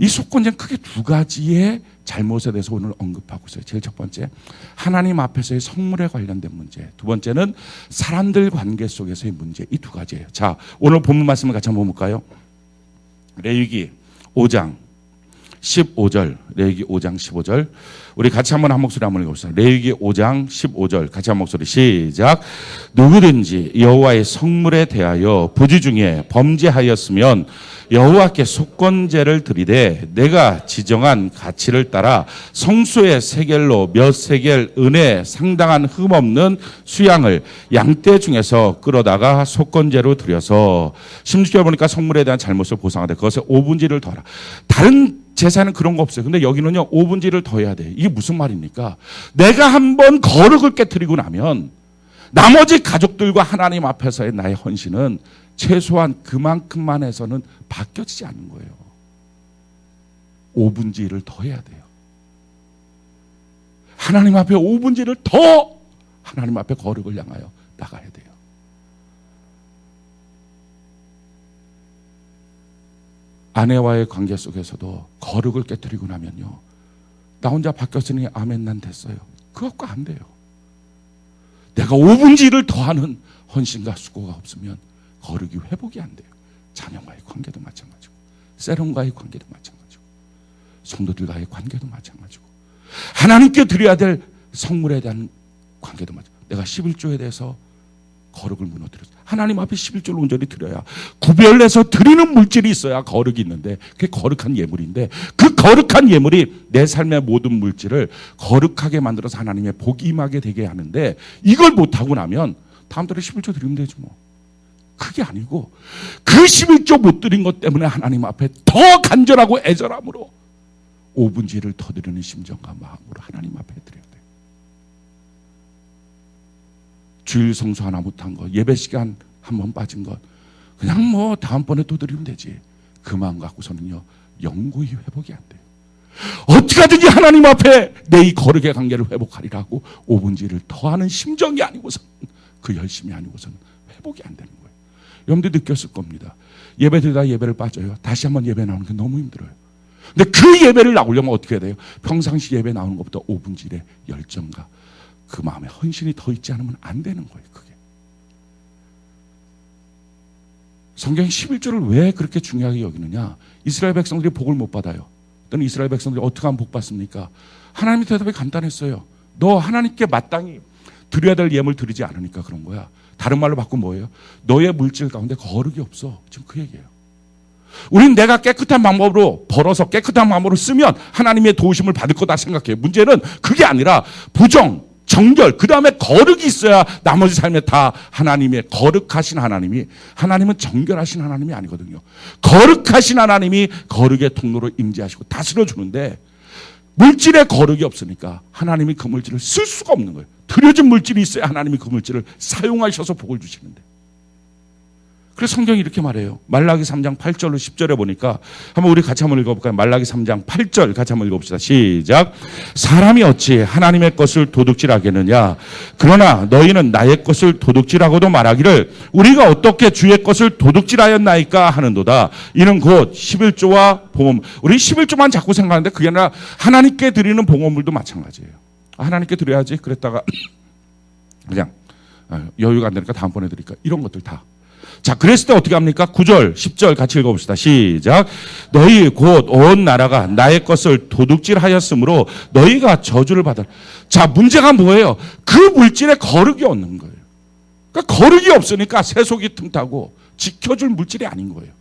Speaker 1: 이 속건제는 크게 두 가지의 잘못에 대해서 오늘 언급하고 있어요. 제일 첫 번째, 하나님 앞에서의 성물에 관련된 문제. 두 번째는 사람들 관계 속에서의 문제. 이 두 가지예요. 자, 오늘 본문 말씀을 같이 한번 볼까요? 레위기 5장 15절, 레위기 5장 15절. 우리 같이 한번 한 목소리 한번 읽어보세요. 레위기 5장 15절 같이 한 목소리 시작. 누구든지 여호와의 성물에 대하여 부지 중에 범죄하였으면 여호와께 속건제를 드리되 내가 지정한 가치를 따라 성수의 세겔로 몇 세겔 은에 상당한 흠없는 수양을 양떼 중에서 끌어다가 속건제로 드려서 16절 보니까 성물에 대한 잘못을 보상하되 그것에 5분지를 더하라. 다른 제사는 그런 거 없어요. 근데 여기는요, 5분지를 더해야 돼요. 이게 무슨 말입니까? 내가 한번 거룩을 깨뜨리고 나면 나머지 가족들과 하나님 앞에서의 나의 헌신은 최소한 그만큼만 해서는 바뀌어지지 않는 거예요. 5분지를 더해야 돼요. 하나님 앞에 5분지를 더 하나님 앞에 거룩을 향하여 나가야 돼요. 아내와의 관계 속에서도 거룩을 깨뜨리고 나면요, 나 혼자 바뀌었으니 아멘 난 됐어요. 그거 갖고 안 돼요. 내가 5분지를 더하는 헌신과 수고가 없으면 거룩이 회복이 안 돼요. 자녀와의 관계도 마찬가지고, 세론과의 관계도 마찬가지고, 성도들과의 관계도 마찬가지고, 하나님께 드려야 될 성물에 대한 관계도 마찬가지고. 내가 11조에 대해서 거룩을 무너뜨렸어요. 하나님 앞에 11조를 온전히 드려야, 구별해서 드리는 물질이 있어야 거룩이 있는데, 그게 거룩한 예물인데, 그 거룩한 예물이 내 삶의 모든 물질을 거룩하게 만들어서 하나님의 복이 임하게 되게 하는데, 이걸 못하고 나면 다음 달에 11조 드리면 되지 뭐. 그게 아니고 그 11조 못 드린 것 때문에 하나님 앞에 더 간절하고 애절함으로 5분지를 더 드리는 심정과 마음으로 하나님 앞에 드려야 돼요. 주일 성수 하나 못한 것, 예배 시간 한 번 빠진 것, 그냥 뭐 다음번에 또 드리면 되지. 그 마음 갖고서는요, 영구히 회복이 안 돼요. 어떻게 하든지 하나님 앞에 내 이 거룩의 관계를 회복하리라고 5분지를 더하는 심정이 아니고선, 그 열심이 아니고선 회복이 안 되는 거예요. 여러분들 느꼈을 겁니다. 예배 드리다 예배를 빠져요. 다시 한번 예배 나오는 게 너무 힘들어요. 근데 그 예배를 나오려면 어떻게 해야 돼요? 평상시 예배 나오는 것보다 5분질의 열정과 그 마음에 헌신이 더 있지 않으면 안 되는 거예요. 그게. 성경이 11조를 왜 그렇게 중요하게 여기느냐? 이스라엘 백성들이 복을 못 받아요. 또는 이스라엘 백성들이 어떻게 하면 복 받습니까? 하나님의 대답이 간단했어요. 너 하나님께 마땅히 드려야 될 예물 드리지 않으니까 그런 거야. 다른 말로 바꾸면 뭐예요? 너의 물질 가운데 거룩이 없어. 지금 그 얘기예요. 우린 내가 깨끗한 방법으로 벌어서 깨끗한 방법으로 쓰면 하나님의 도우심을 받을 거다 생각해요. 문제는 그게 아니라 부정, 정결, 그 다음에 거룩이 있어야 나머지 삶에 다 하나님의 거룩하신 하나님이, 하나님은 정결하신 하나님이 아니거든요. 거룩하신 하나님이 거룩의 통로로 임재하시고 다스려 주는데, 물질에 거룩이 없으니까 하나님이 그 물질을 쓸 수가 없는 거예요. 드려진 물질이 있어야 하나님이 그 물질을 사용하셔서 복을 주시는데, 그래서 성경이 이렇게 말해요. 말라기 3장 8절로 10절에 보니까 한번 우리 같이 한번 읽어볼까요? 말라기 3장 8절 같이 한번 읽어봅시다. 시작. 사람이 어찌 하나님의 것을 도둑질하겠느냐. 그러나 너희는 나의 것을 도둑질하고도 말하기를 우리가 어떻게 주의 것을 도둑질하였나이까 하는도다. 이는 곧 11조와 봉헌. 우리 11조만 자꾸 생각하는데 그게 아니라 하나님께 드리는 봉헌물도 마찬가지예요. 하나님께 드려야지 그랬다가 그냥 여유가 안 되니까 다음번에 드릴까. 이런 것들 다. 자, 그랬을 때 어떻게 합니까? 9절, 10절 같이 읽어봅시다. 시작. 너희 곧 온 나라가 나의 것을 도둑질하였으므로 너희가 저주를 받아라. 자, 문제가 뭐예요? 그 물질에 거룩이 없는 거예요. 그러니까 거룩이 없으니까 세속이 틈타고 지켜줄 물질이 아닌 거예요.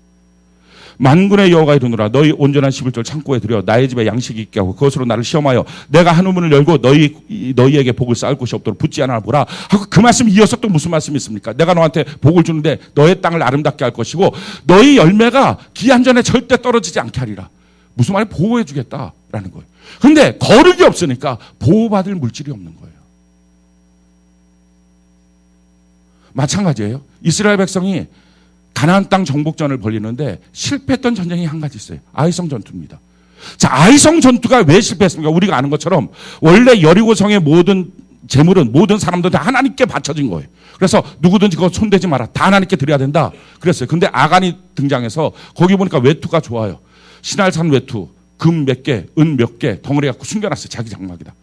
Speaker 1: 만군의 여호와가 이르노라 너희 온전한 11절 창고에 들여 나의 집에 양식이 있게 하고 그것으로 나를 시험하여 내가 한우문을 열고 너희에게 복을 쌓을 곳이 없도록 붙지 않아 보라 하고 그 말씀 이어서 또 무슨 말씀이 있습니까? 내가 너한테 복을 주는데 너의 땅을 아름답게 할 것이고 너희 열매가 기한 전에 절대 떨어지지 않게 하리라. 무슨 말이에요? 보호해 주겠다라는 거예요. 그런데 거룩이 없으니까 보호받을 물질이 없는 거예요. 마찬가지예요. 이스라엘 백성이 가나안 땅 정복전을 벌이는데 실패했던 전쟁이 한 가지 있어요. 아이성 전투입니다. 자, 아이성 전투가 왜 실패했습니까? 우리가 아는 것처럼 원래 여리고성의 모든 재물은 모든 사람들 다 하나님께 바쳐진 거예요. 그래서 누구든지 그거 손대지 마라. 다 하나님께 드려야 된다. 그랬어요. 근데 아간이 등장해서 거기 보니까 외투가 좋아요. 신할산 외투, 금 몇 개, 은 몇 개 덩어리 갖고 숨겨놨어요. 자기 장막에다.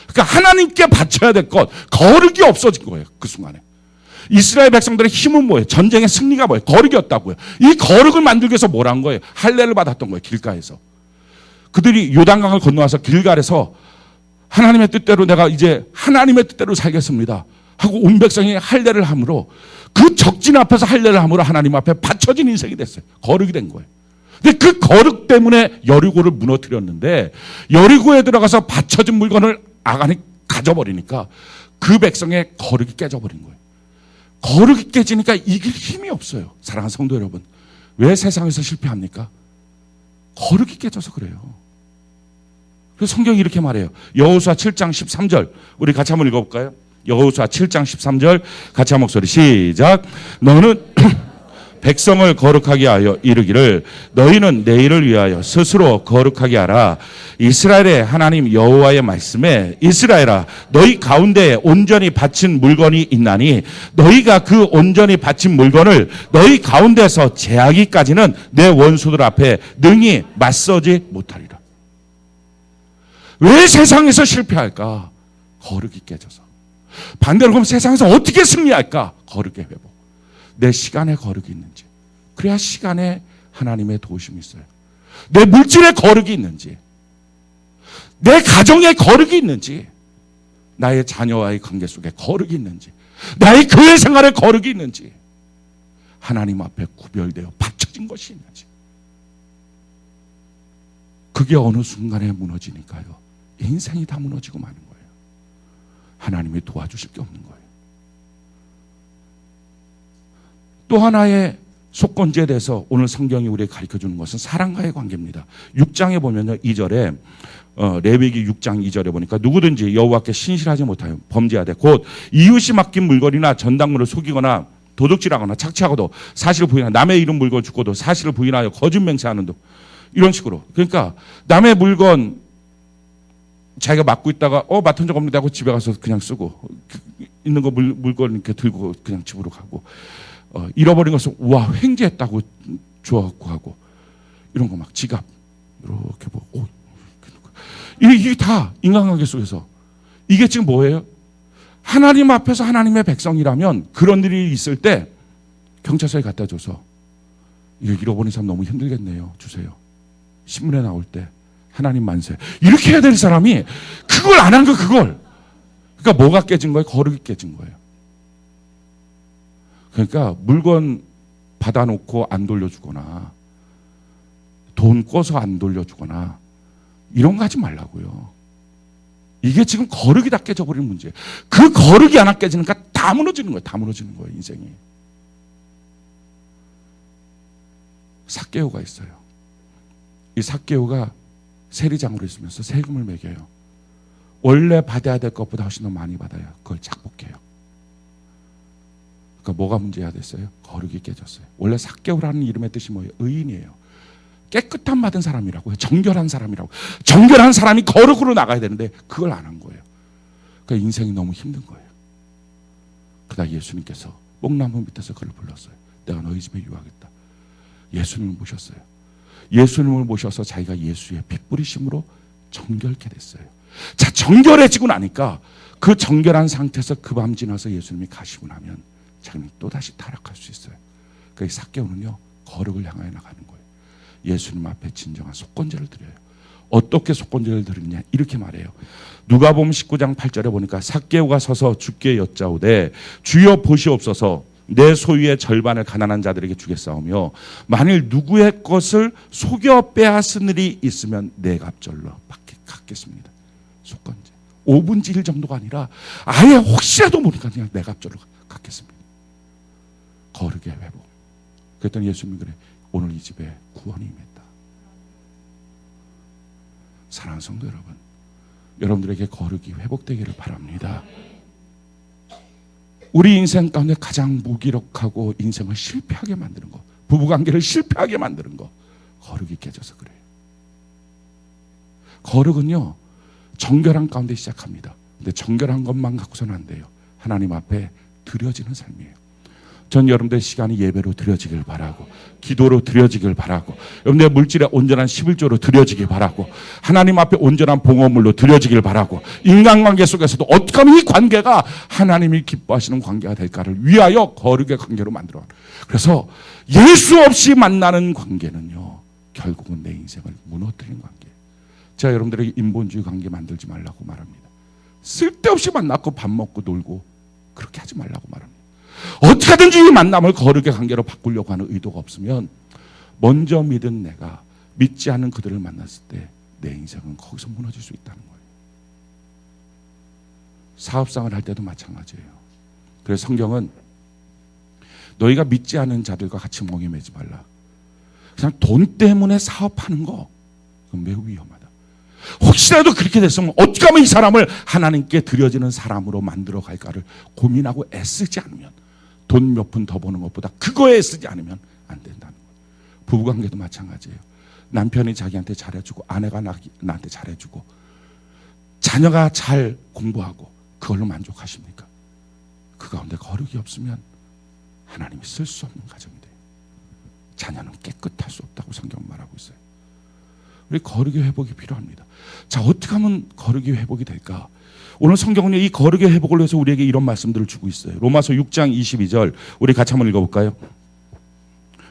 Speaker 1: 그러니까 하나님께 바쳐야 될 것, 거룩이 없어진 거예요. 그 순간에. 이스라엘 백성들의 힘은 뭐예요? 전쟁의 승리가 뭐예요? 거룩이었다고요. 이 거룩을 만들기 위해서 뭘 한 거예요? 할례를 받았던 거예요. 길가에서. 그들이 요단강을 건너와서 길갈에서 하나님의 뜻대로 내가 이제 하나님의 뜻대로 살겠습니다 하고 온 백성이 할례를 함으로 그 적진 앞에서 할례를 함으로 하나님 앞에 바쳐진 인생이 됐어요. 거룩이 된 거예요. 근데 그 거룩 때문에 여리고를 무너뜨렸는데 여리고에 들어가서 바쳐진 물건을 아간이 가져버리니까 그 백성의 거룩이 깨져버린 거예요. 거룩이 깨지니까 이길 힘이 없어요. 사랑하는 성도 여러분, 왜 세상에서 실패합니까? 거룩이 깨져서 그래요. 그래서 성경이 이렇게 말해요. 여호수아 7장 13절 우리 같이 한번 읽어볼까요? 여호수아 7장 13절 같이 한 목소리 시작. 너는 백성을 거룩하게 하여 이르기를 너희는 내일을 위하여 스스로 거룩하게 하라. 이스라엘의 하나님 여호와의 말씀에 이스라엘아 너희 가운데 온전히 바친 물건이 있나니 너희가 그 온전히 바친 물건을 너희 가운데서 제하기까지는 내 원수들 앞에 능히 맞서지 못하리라. 왜 세상에서 실패할까? 거룩이 깨져서. 반대로 그럼 세상에서 어떻게 승리할까? 거룩의 회복. 내 시간에 거룩이 있는지, 그래야 시간에 하나님의 도우심이 있어요. 내 물질에 거룩이 있는지, 내 가정에 거룩이 있는지, 나의 자녀와의 관계 속에 거룩이 있는지, 나의 교회 생활에 거룩이 있는지, 하나님 앞에 구별되어 바쳐진 것이 있는지. 그게 어느 순간에 무너지니까요, 인생이 다 무너지고 마는 거예요. 하나님이 도와주실 게 없는 거예요. 또 하나의 속건제에 대해서 오늘 성경이 우리에게 가르쳐주는 것은 사랑과의 관계입니다. 6장에 보면요, 2절에 레위기 6장 2절에 보니까 누구든지 여호와께 신실하지 못하여 범죄하되 곧 이웃이 맡긴 물건이나 전당물을 속이거나 도둑질하거나 착취하고도 사실을 부인하여 남의 이름 물건 주고도 사실을 부인하여 거짓 맹세하는도 이런 식으로. 그러니까 남의 물건 자기가 맡고 있다가 맡은 적 없는데 하고 집에 가서 그냥 쓰고 있는 거 물건 이렇게 들고 그냥 집으로 가고 잃어버린 것을 우와 횡재했다고 주워갖고 하고 이런 거 막 지갑 이렇게 보고 이게 다 인간관계 속에서 이게 지금 뭐예요? 하나님 앞에서 하나님의 백성이라면 그런 일이 있을 때 경찰서에 갖다 줘서 이거 잃어버린 사람 너무 힘들겠네요. 주세요. 신문에 나올 때 하나님 만세 이렇게 해야 될 사람이 그걸 안 한 거 그걸. 그러니까 뭐가 깨진 거예요? 거룩이 깨진 거예요. 그러니까 물건 받아놓고 안 돌려주거나 돈 꿔서 안 돌려주거나 이런 거 하지 말라고요. 이게 지금 거룩이 다 깨져버리는 문제예요. 그 거룩이 하나 깨지니까 다 무너지는 거예요. 다 무너지는 거예요. 인생이. 삭개오가 있어요. 이 삭개오가 세리장으로 있으면서 세금을 매겨요. 원래 받아야 될 것보다 훨씬 더 많이 받아요. 그걸 착복해요. 그러니까 뭐가 문제가 됐어요? 거룩이 깨졌어요. 원래 삭개오라는 이름의 뜻이 뭐예요? 의인이에요. 깨끗함 받은 사람이라고요. 정결한 사람이라고. 정결한 사람이 거룩으로 나가야 되는데 그걸 안 한 거예요. 그러니까 인생이 너무 힘든 거예요. 그러다 예수님께서 뽕나무 밑에서 그를 불렀어요. 내가 너희 집에 유하겠다. 예수님을 모셨어요. 예수님을 모셔서 자기가 예수의 피 뿌리심으로 정결케 됐어요. 자, 정결해지고 나니까 그 정결한 상태에서 그 밤 지나서 예수님이 가시고 나면 자기는 또다시 타락할 수 있어요. 그러니까 이 삭개오는요, 거룩을 향하여 나가는 거예요. 예수님 앞에 진정한 속건제를 드려요. 어떻게 속건제를 드리느냐 이렇게 말해요. 누가복음 19장 8절에 보니까 삭개오가 서서 주께 여짜오되 주여 보시옵소서 내 소유의 절반을 가난한 자들에게 주겠사오며 만일 누구의 것을 속여 빼앗은 일이 있으면 내 갑절로 갚겠습니다. 속건제 5분의 1 정도가 아니라 아예 혹시라도 모르니까 그냥 내 갑절로 갚겠습니다. 거룩의 회복. 그랬더니 예수님이 그래, 오늘 이 집에 구원이 임했다. 사랑하는 성도 여러분, 여러분들에게 거룩이 회복되기를 바랍니다. 우리 인생 가운데 가장 무기력하고 인생을 실패하게 만드는 거, 부부관계를 실패하게 만드는 거, 거룩이 깨져서 그래요. 거룩은요, 정결한 가운데 시작합니다. 근데 정결한 것만 갖고서는 안 돼요. 하나님 앞에 드려지는 삶이에요. 전 여러분들의 시간이 예배로 드려지길 바라고, 기도로 드려지길 바라고, 여러분들의 물질에 온전한 11조로 드려지길 바라고, 하나님 앞에 온전한 봉헌물로 드려지길 바라고, 인간관계 속에서도 어떻게 하면 이 관계가 하나님이 기뻐하시는 관계가 될까를 위하여 거룩의 관계로 만들어. 그래서 예수 없이 만나는 관계는요, 결국은 내 인생을 무너뜨리는 관계예요. 제가 여러분들에게 인본주의 관계 만들지 말라고 말합니다. 쓸데없이 만나고 밥 먹고 놀고 그렇게 하지 말라고 말합니다. 어떻게든지 이 만남을 거룩의 관계로 바꾸려고 하는 의도가 없으면 먼저 믿은 내가 믿지 않은 그들을 만났을 때 내 인생은 거기서 무너질 수 있다는 거예요. 사업상을 할 때도 마찬가지예요. 그래서 성경은 너희가 믿지 않은 자들과 같이 멍에 매지 말라. 그냥 돈 때문에 사업하는 거 그건 매우 위험하다. 혹시라도 그렇게 됐으면 어떻게 하면 이 사람을 하나님께 드려지는 사람으로 만들어 갈까를 고민하고 애쓰지 않으면, 돈 몇 푼 더 버는 것보다 그거에 애쓰지 않으면 안 된다는 거예요. 부부관계도 마찬가지예요. 남편이 자기한테 잘해주고 아내가 나한테 잘해주고 자녀가 잘 공부하고 그걸로 만족하십니까? 그 가운데 거룩이 없으면 하나님이 쓸 수 없는 가정이 돼요. 자녀는 깨끗할 수 없다고 성경은 말하고 있어요. 우리 거룩의 회복이 필요합니다. 자, 어떻게 하면 거룩이 회복이 될까? 오늘 성경은 이 거룩의 회복을 위해서 우리에게 이런 말씀들을 주고 있어요. 로마서 6장 22절 우리 같이 한번 읽어볼까요?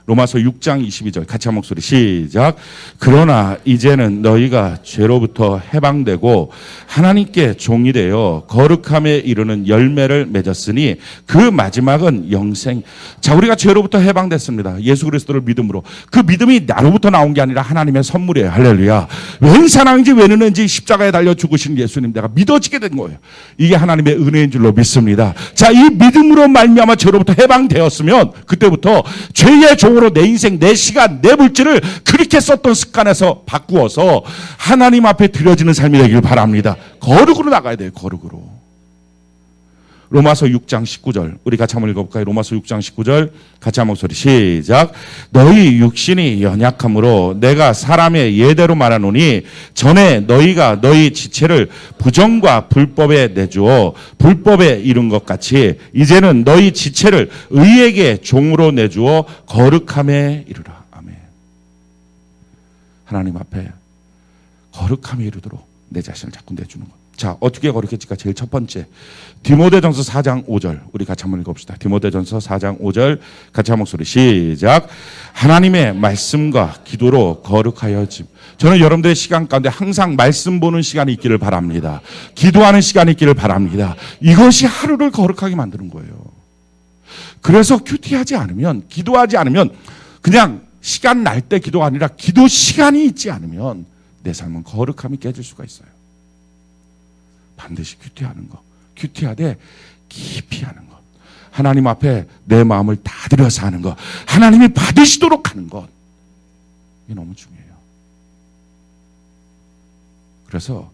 Speaker 1: 로마서 6장 22절 같이 한 목소리 시작. 그러나 이제는 너희가 죄로부터 해방되고 하나님께 종이 되어 거룩함에 이르는 열매를 맺었으니 그 마지막은 영생. 자, 우리가 죄로부터 해방됐습니다. 예수 그리스도를 믿음으로. 그 믿음이 나로부터 나온 게 아니라 하나님의 선물이에요. 할렐루야. 웬 사랑인지 웬 은혜인지 십자가에 달려 죽으신 예수님 내가 믿어지게 된 거예요. 이게 하나님의 은혜인 줄로 믿습니다. 자, 이 믿음으로 말미암아 죄로부터 해방되었으면 그때부터 죄의 종으로 내 인생, 내 시간, 내 물질을 그렇게 썼던 습관에서 바꾸어서 하나님 앞에 드려지는 삶이 되길 바랍니다. 거룩으로 나가야 돼요. 거룩으로. 로마서 6장 19절 우리 같이 한번 읽어볼까요? 로마서 6장 19절 같이 한 목소리 시작. 너희 육신이 연약함으로 내가 사람의 예대로 말하노니 전에 너희가 너희 지체를 부정과 불법에 내주어 불법에 이른 것 같이 이제는 너희 지체를 의에게 종으로 내주어 거룩함에 이르라. 아멘. 하나님 앞에 거룩함에 이르도록 내 자신을 자꾸 내주는 것. 자, 어떻게 거룩해질까? 제일 첫 번째, 디모데전서 4장 5절 우리 같이 한번 읽어봅시다. 디모데전서 4장 5절 같이 한 목소리 시작. 하나님의 말씀과 기도로 거룩하여짐. 저는 여러분들의 시간 가운데 항상 말씀 보는 시간이 있기를 바랍니다. 기도하는 시간이 있기를 바랍니다. 이것이 하루를 거룩하게 만드는 거예요. 그래서 큐티하지 않으면, 기도하지 않으면, 그냥 시간 날 때 기도가 아니라 기도 시간이 있지 않으면 내 삶은 거룩함이 깨질 수가 있어요. 반드시 큐티하는 것, 큐티하되 깊이 하는 것, 하나님 앞에 내 마음을 다 들여서 하는 것, 하나님이 받으시도록 하는 것, 이게 너무 중요해요. 그래서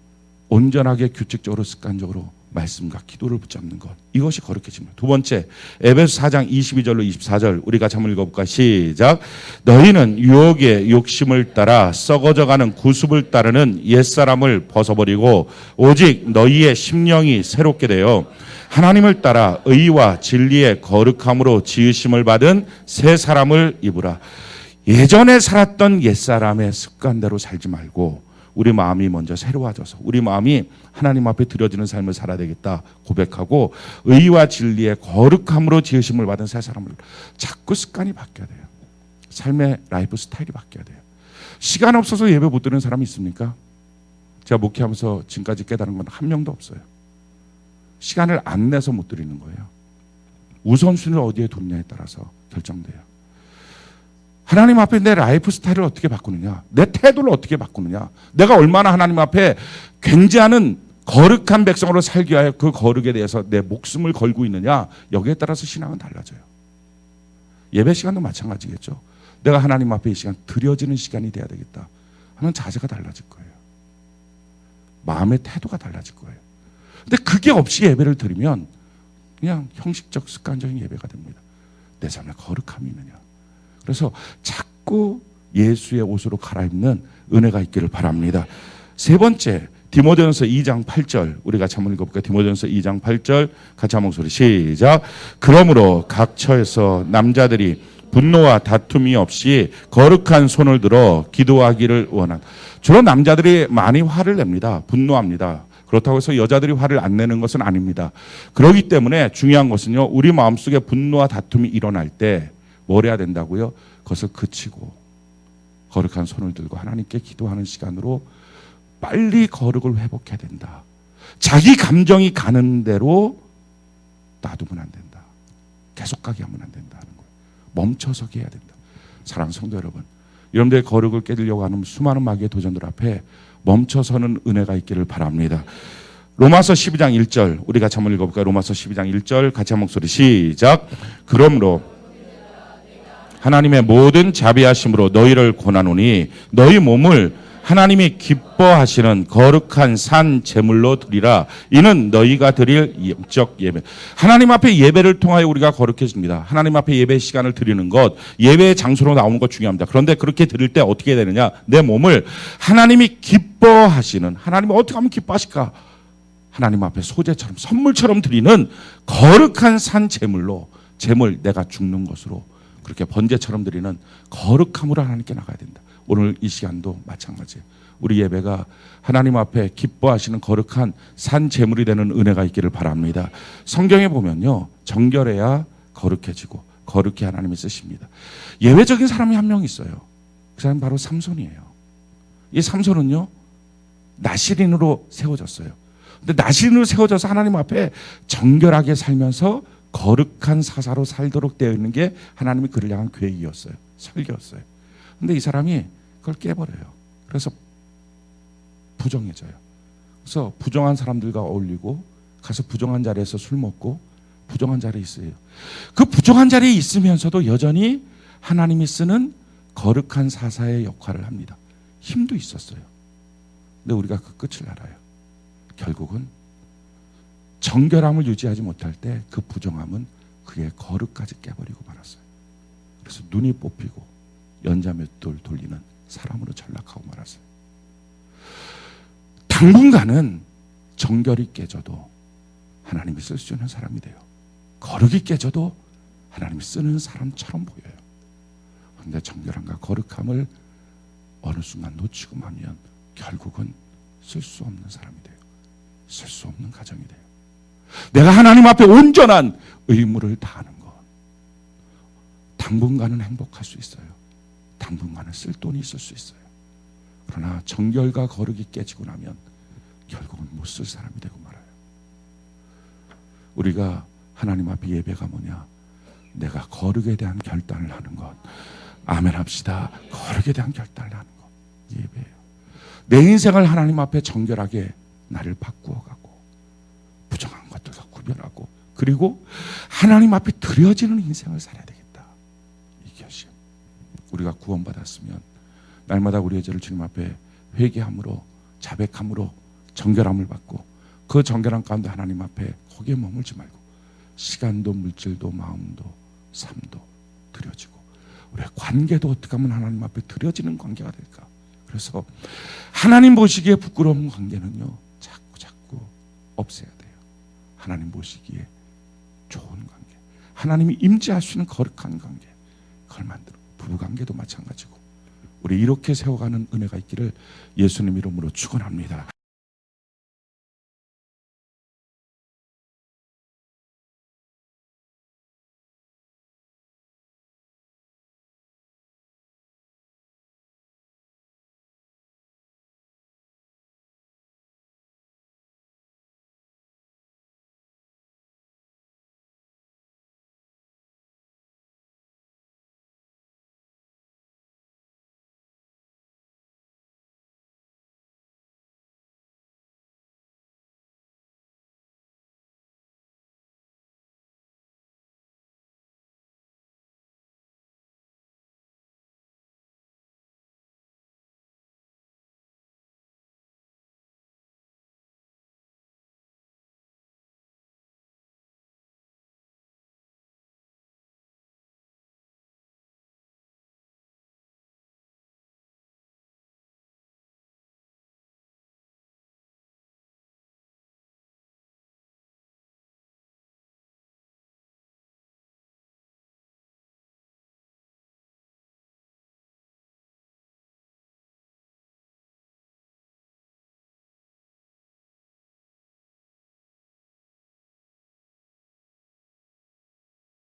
Speaker 1: 온전하게 규칙적으로 습관적으로 말씀과 기도를 붙잡는 것, 이것이 거룩해집니다. 두 번째, 에베소 4장 22절로 24절 우리가 한번 읽어볼까? 시작. 너희는 유혹의 욕심을 따라 썩어져가는 구습을 따르는 옛사람을 벗어버리고 오직 너희의 심령이 새롭게 되어 하나님을 따라 의와 진리의 거룩함으로 지으심을 받은 새 사람을 입으라. 예전에 살았던 옛사람의 습관대로 살지 말고 우리 마음이 먼저 새로워져서 우리 마음이 하나님 앞에 드려지는 삶을 살아야 되겠다 고백하고 의와 진리의 거룩함으로 지으심을 받은 새 사람을 자꾸 습관이 바뀌어야 돼요. 삶의 라이프 스타일이 바뀌어야 돼요. 시간 없어서 예배 못 드리는 사람이 있습니까? 제가 목회하면서 지금까지 깨달은 건 한 명도 없어요. 시간을 안 내서 못 드리는 거예요. 우선순위를 어디에 뒀냐에 따라서 결정돼요. 하나님 앞에 내 라이프 스타일을 어떻게 바꾸느냐, 내 태도를 어떻게 바꾸느냐, 내가 얼마나 하나님 앞에 굉장한 거룩한 백성으로 살기 위하여 그 거룩에 대해서 내 목숨을 걸고 있느냐, 여기에 따라서 신앙은 달라져요. 예배 시간도 마찬가지겠죠. 내가 하나님 앞에 이 시간 드려지는 시간이 돼야 되겠다 하면 자세가 달라질 거예요. 마음의 태도가 달라질 거예요. 근데 그게 없이 예배를 드리면 그냥 형식적 습관적인 예배가 됩니다. 내 삶에 거룩함이 있느냐. 그래서 자꾸 예수의 옷으로 갈아입는 은혜가 있기를 바랍니다. 세 번째, 디모데전서 2장 8절 우리 같이 한번 읽어볼까요? 디모데전서 2장 8절 같이 한번 목소리 시작. 그러므로 각 처에서 남자들이 분노와 다툼이 없이 거룩한 손을 들어 기도하기를 원한다. 주로 남자들이 많이 화를 냅니다. 분노합니다. 그렇다고 해서 여자들이 화를 안 내는 것은 아닙니다. 그렇기 때문에 중요한 것은요, 우리 마음속에 분노와 다툼이 일어날 때 뭘 해야 된다고요? 그것을 그치고 거룩한 손을 들고 하나님께 기도하는 시간으로 빨리 거룩을 회복해야 된다. 자기 감정이 가는 대로 놔두면 안 된다. 계속 가게 하면 안 된다는 거예요. 멈춰서게 해야 된다. 사랑하는 성도 여러분, 여러분들의 거룩을 깨뜨리려고 하는 수많은 마귀의 도전들 앞에 멈춰서는 은혜가 있기를 바랍니다. 로마서 12장 1절 우리 같이 한번 읽어볼까요? 로마서 12장 1절 같이 한 목소리 시작. 그러므로 하나님의 모든 자비하심으로 너희를 권하노니 너희 몸을 하나님이 기뻐하시는 거룩한 산 제물로 드리라. 이는 너희가 드릴 영적 예배. 하나님 앞에 예배를 통하여 우리가 거룩해집니다. 하나님 앞에 예배 시간을 드리는 것, 예배의 장소로 나오는 것 중요합니다. 그런데 그렇게 드릴 때 어떻게 되느냐? 내 몸을 하나님이 기뻐하시는, 하나님이 어떻게 하면 기뻐하실까? 하나님 앞에 소재처럼 선물처럼 드리는 거룩한 산 제물로, 제물 내가 죽는 것으로 그렇게 번제처럼 드리는 거룩함으로 하나님께 나가야 된다. 오늘 이 시간도 마찬가지예요. 우리 예배가 하나님 앞에 기뻐하시는 거룩한 산 제물이 되는 은혜가 있기를 바랍니다. 성경에 보면요, 정결해야 거룩해지고 거룩히 하나님이 쓰십니다. 예외적인 사람이 한 명 있어요. 그 사람은 바로 삼손이에요. 이 삼손은요, 나실인으로 세워졌어요. 근데 나실인으로 세워져서 하나님 앞에 정결하게 살면서 거룩한 사사로 살도록 되어 있는 게 하나님이 그를 향한 계획이었어요. 설계였어요. 근데 이 사람이 그걸 깨버려요. 그래서 부정해져요. 그래서 부정한 사람들과 어울리고 가서 부정한 자리에서 술 먹고 부정한 자리에 있어요. 그 부정한 자리에 있으면서도 여전히 하나님이 쓰는 거룩한 사사의 역할을 합니다. 힘도 있었어요. 근데 우리가 그 끝을 알아요. 결국은 정결함을 유지하지 못할 때 그 부정함은 그의 거룩까지 깨버리고 말았어요. 그래서 눈이 뽑히고 연자맷돌 돌리는 사람으로 전락하고 말았어요. 당분간은 정결이 깨져도 하나님이 쓸 수 있는 사람이 돼요. 거룩이 깨져도 하나님이 쓰는 사람처럼 보여요. 그런데 정결함과 거룩함을 어느 순간 놓치고 마면 결국은 쓸 수 없는 사람이 돼요. 쓸 수 없는 가정이 돼요. 내가 하나님 앞에 온전한 의무를 다하는 것, 당분간은 행복할 수 있어요. 당분간은 쓸 돈이 있을 수 있어요. 그러나 정결과 거룩이 깨지고 나면 결국은 못 쓸 사람이 되고 말아요. 우리가 하나님 앞에 예배가 뭐냐? 내가 거룩에 대한 결단을 하는 것. 아멘 합시다. 거룩에 대한 결단을 하는 것, 예배예요. 내 인생을 하나님 앞에 정결하게 나를 바꾸어가고 부정한 것들과 구별하고 그리고 하나님 앞에 드려지는 인생을 살아야 되겠다. 이 결심. 우리가 구원받았으면 날마다 우리의 죄를 주님 앞에 회개함으로 자백함으로 정결함을 받고 그 정결한 가운데 하나님 앞에 거기에 머물지 말고 시간도 물질도 마음도 삶도 드려지고 우리의 관계도 어떻게 하면 하나님 앞에 드려지는 관계가 될까. 그래서 하나님 보시기에 부끄러운 관계는요 자꾸 없애야 돼요. 하나님 보시기에 좋은 관계, 하나님이 임재할 수 있는 거룩한 관계, 그걸 만들어. 부부관계도 마찬가지고 우리 이렇게 세워가는 은혜가 있기를 예수님 이름으로 축원합니다.